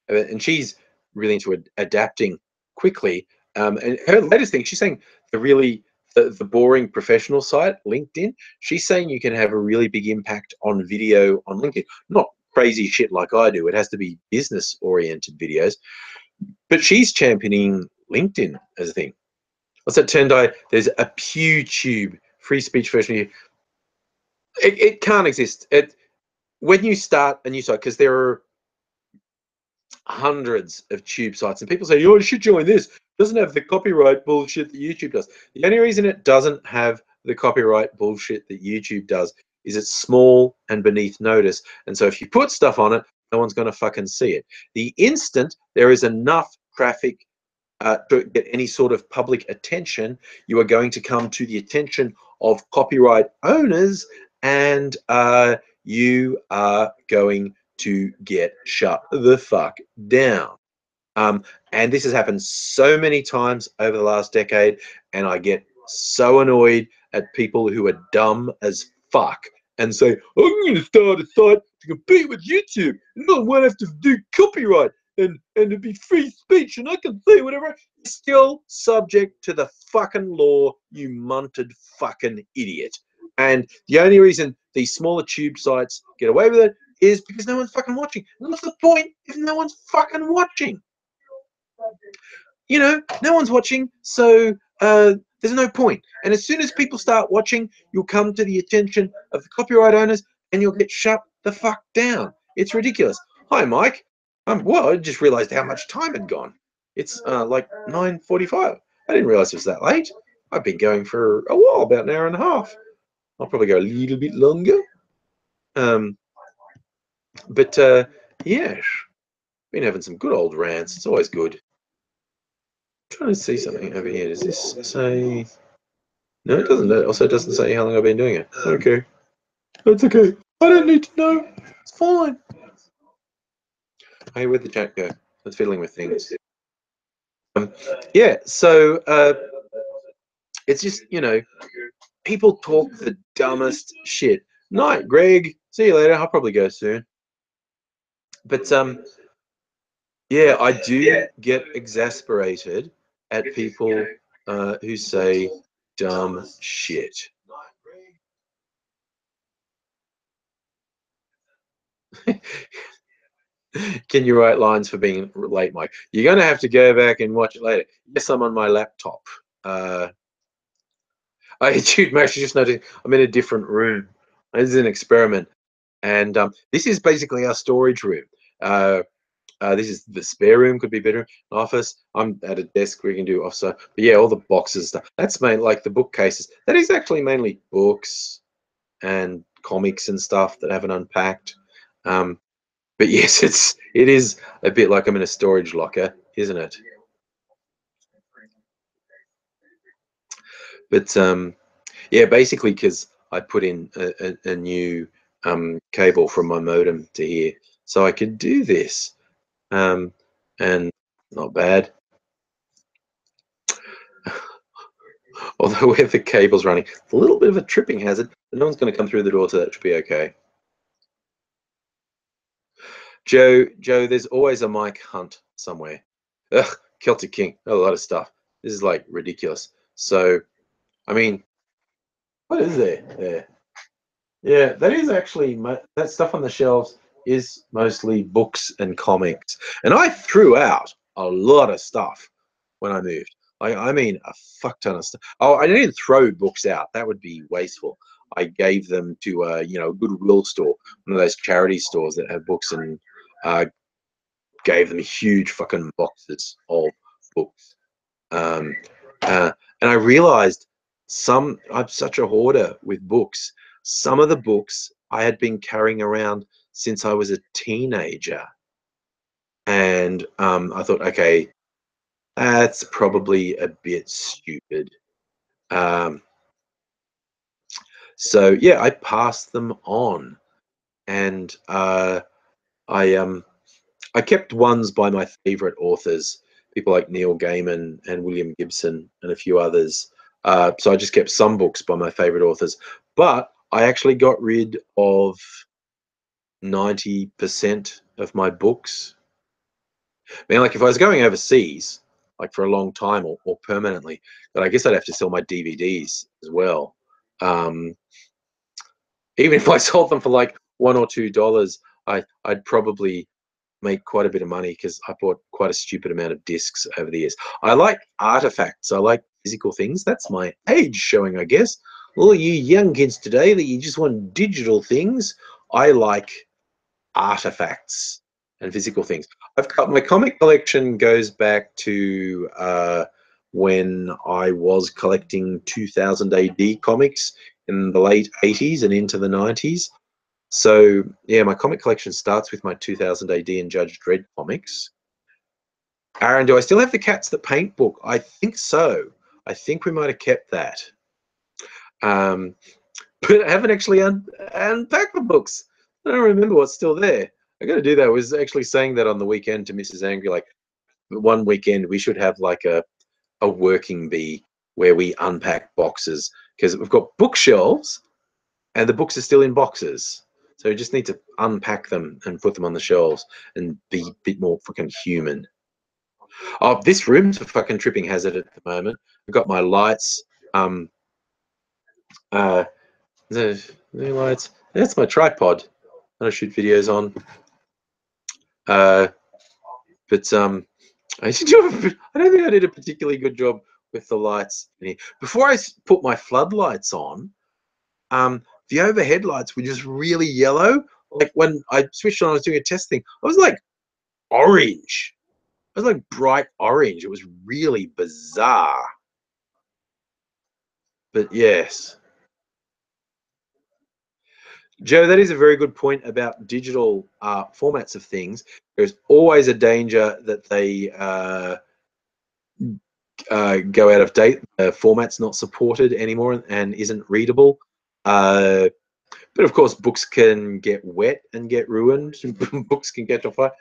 and she's really into adapting quickly. And her latest thing, she's saying the boring professional site, LinkedIn. She's saying you can have a really big impact on video on LinkedIn. Not crazy shit like I do. It has to be business oriented videos. But she's championing LinkedIn as a thing. What's that, Tendai? There's a PewTube free speech version. It can't exist. When you start a new site, because there are hundreds of tube sites, and people say, "Oh, you should join this." It doesn't have the copyright bullshit that YouTube does. The only reason it doesn't have the copyright bullshit that YouTube does is it's small and beneath notice, and so if you put stuff on it, no one's going to fucking see it. The instant there is enough traffic to get any sort of public attention, you are going to come to the attention of copyright owners, and you are going to get shut the fuck down. And this has happened so many times over the last decade, and I get so annoyed at people who are dumb as fuck and say, I'm going to start a site to compete with YouTube, and no one have to do copyright, and it'd be free speech, and I can say whatever. You're still subject to the fucking law, you munted fucking idiot. And the only reason these smaller tube sites get away with it is because no one's fucking watching. And what's the point if no one's fucking watching? You know, no one's watching, so there's no point. And as soon as people start watching, you'll come to the attention of the copyright owners, and you'll get shut the fuck down. It's ridiculous. Hi, Mike. Well, I just realized how much time had gone. It's like 9:45. I didn't realize it was that late. I've been going for a while, about an hour and a half. I'll probably go a little bit longer. But yeah, been having some good old rants. It's always good. I'm trying to see something over here. Does this say? No, it doesn't. It also doesn't say how long I've been doing it. Okay, that's okay. I don't need to know. It's fine. Hey, where'd the chat go? It's fiddling with things. Yeah, so it's just, you know, people talk the dumbest shit. Night, Greg. See you later. I'll probably go soon. But yeah, I do get exasperated at people who say dumb shit. Can you write lines for being late, Mike? You're going to have to go back and watch it later. Yes, I'm on my laptop. Dude, actually just noticing I'm in a different room. This is an experiment. And this is basically our storage room. This is the spare room, could be bedroom, office. I'm at a desk where you can do offsite. But yeah, all the boxes stuff. That's mainly like the bookcases. That is actually mainly books and comics and stuff that I haven't unpacked. But yes, it is a bit like I'm in a storage locker, isn't it? But yeah, basically because I put in a new cable from my modem to here, so I could do this, and not bad. Although where the cable's running, it's a little bit of a tripping hazard, but no one's going to come through the door, so that should be okay. Joe, there's always a mic hunt somewhere. Ugh, Celtic King, a lot of stuff. This is like ridiculous. So, I mean, what is there? There. Yeah, that is actually that stuff on the shelves is mostly books and comics. And I threw out a lot of stuff when I moved. I mean, a fuck ton of stuff. Oh, I didn't throw books out. That would be wasteful. I gave them to a Goodwill store, one of those charity stores that have books, and gave them huge fucking boxes of books. Um, and I realized I'm such a hoarder with books. Some of the books I had been carrying around since I was a teenager. And I thought, okay, that's probably a bit stupid. So yeah, I passed them on, and I kept ones by my favorite authors, people like Neil Gaiman and William Gibson and a few others. So I just kept some books by my favorite authors, but I actually got rid of 90% of my books. I mean, like if I was going overseas, like for a long time or permanently, but I guess I'd have to sell my DVDs as well. Um, Even if I sold them for like $1 or $2, I'd probably make quite a bit of money because I bought quite a stupid amount of discs over the years. I like artifacts. I like physical things. That's my age showing, I guess. All you young kids today that you just want digital things, I like artifacts and physical things. I've got my comic collection goes back to when I was collecting 2000 AD comics in the late 80s and into the 90s. So yeah, my comic collection starts with my 2000 AD and Judge Dredd comics. Aaron, do I still have the Cats That Paint book? I think so. I think we might have kept that. Um, but I haven't actually unpacked the books. I don't remember what's still there. I got to do that. I was actually saying that on the weekend to Mrs. Angry, like one weekend we should have like a working bee where we unpack boxes, because we've got bookshelves and the books are still in boxes. So we just need to unpack them and put them on the shelves and be a bit more fucking human. Oh, this room's a fucking tripping hazard at the moment. I've got my lights. Uh, the lights. That's my tripod that I shoot videos on. But I don't think I did a particularly good job with the lights in here. Before I put my floodlights on, the overhead lights were just really yellow. Like when I switched on, I was doing a test thing. I was like orange. It was like bright orange. It was really bizarre. But yes, Joe, that is a very good point about digital formats of things. There's always a danger that they go out of date. The format's not supported anymore and isn't readable. But of course, books can get wet and get ruined. Books can catch on fire.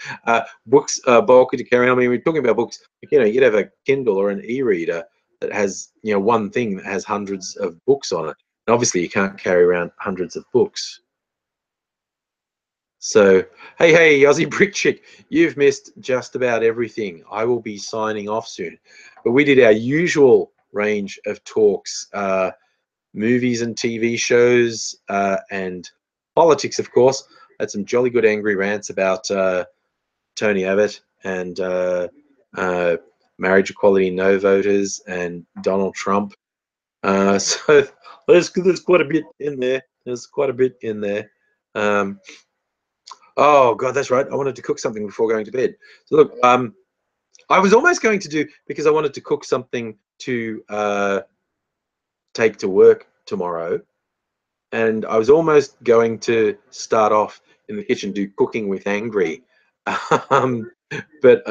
Books bulky to carry on. I mean, we're talking about books. You'd have a Kindle or an e-reader that has one thing that has hundreds of books on it. And obviously, you can't carry around hundreds of books. So, hey, Aussie Brick Chick, you've missed just about everything. I will be signing off soon. But we did our usual range of talks, movies and TV shows, and politics, of course. Had some jolly good angry rants about Tony Abbott and marriage equality no voters and Donald Trump. So there's quite a bit in there. There's quite a bit in there. Oh God, that's right. I wanted to cook something before going to bed. So look, I was almost going to do, because I wanted to cook something to take to work tomorrow, and I was almost going to start off in the kitchen, do cooking with Angry, but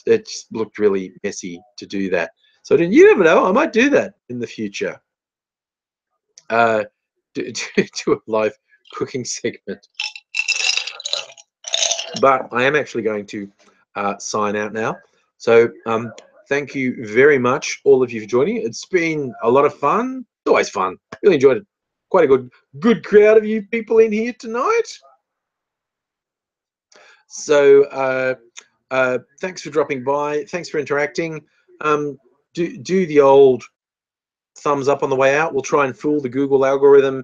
it just looked really messy to do that. So you never know, I might do that in the future. Do a live cooking segment. But I am actually going to sign out now. So thank you very much, all of you, for joining. It's been a lot of fun. It's always fun. Really enjoyed it. Quite a good crowd of you people in here tonight. So thanks for dropping by. Thanks for interacting. Do the old thumbs up on the way out. We'll try and fool the Google algorithm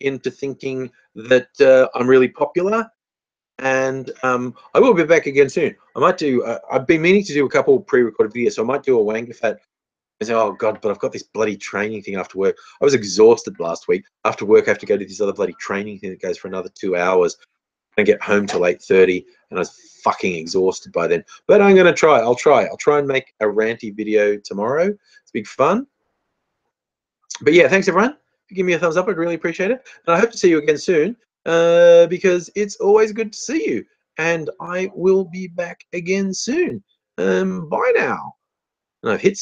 into thinking that I'm really popular. And I will be back again soon. I might do, I've been meaning to do a couple pre-recorded videos, so I might do a Wangafat and say, oh God, but I've got this bloody training thing after work. I was exhausted last week. After work, I have to go to this other bloody training thing that goes for another 2 hours and get home till 8:30, and I was fucking exhausted by then. But I'm gonna try. I'll try and make a ranty video tomorrow. It's big fun. But yeah, thanks everyone. If you give me a thumbs up, I'd really appreciate it. And I hope to see you again soon, because it's always good to see you. And I will be back again soon. Bye now. And I've hit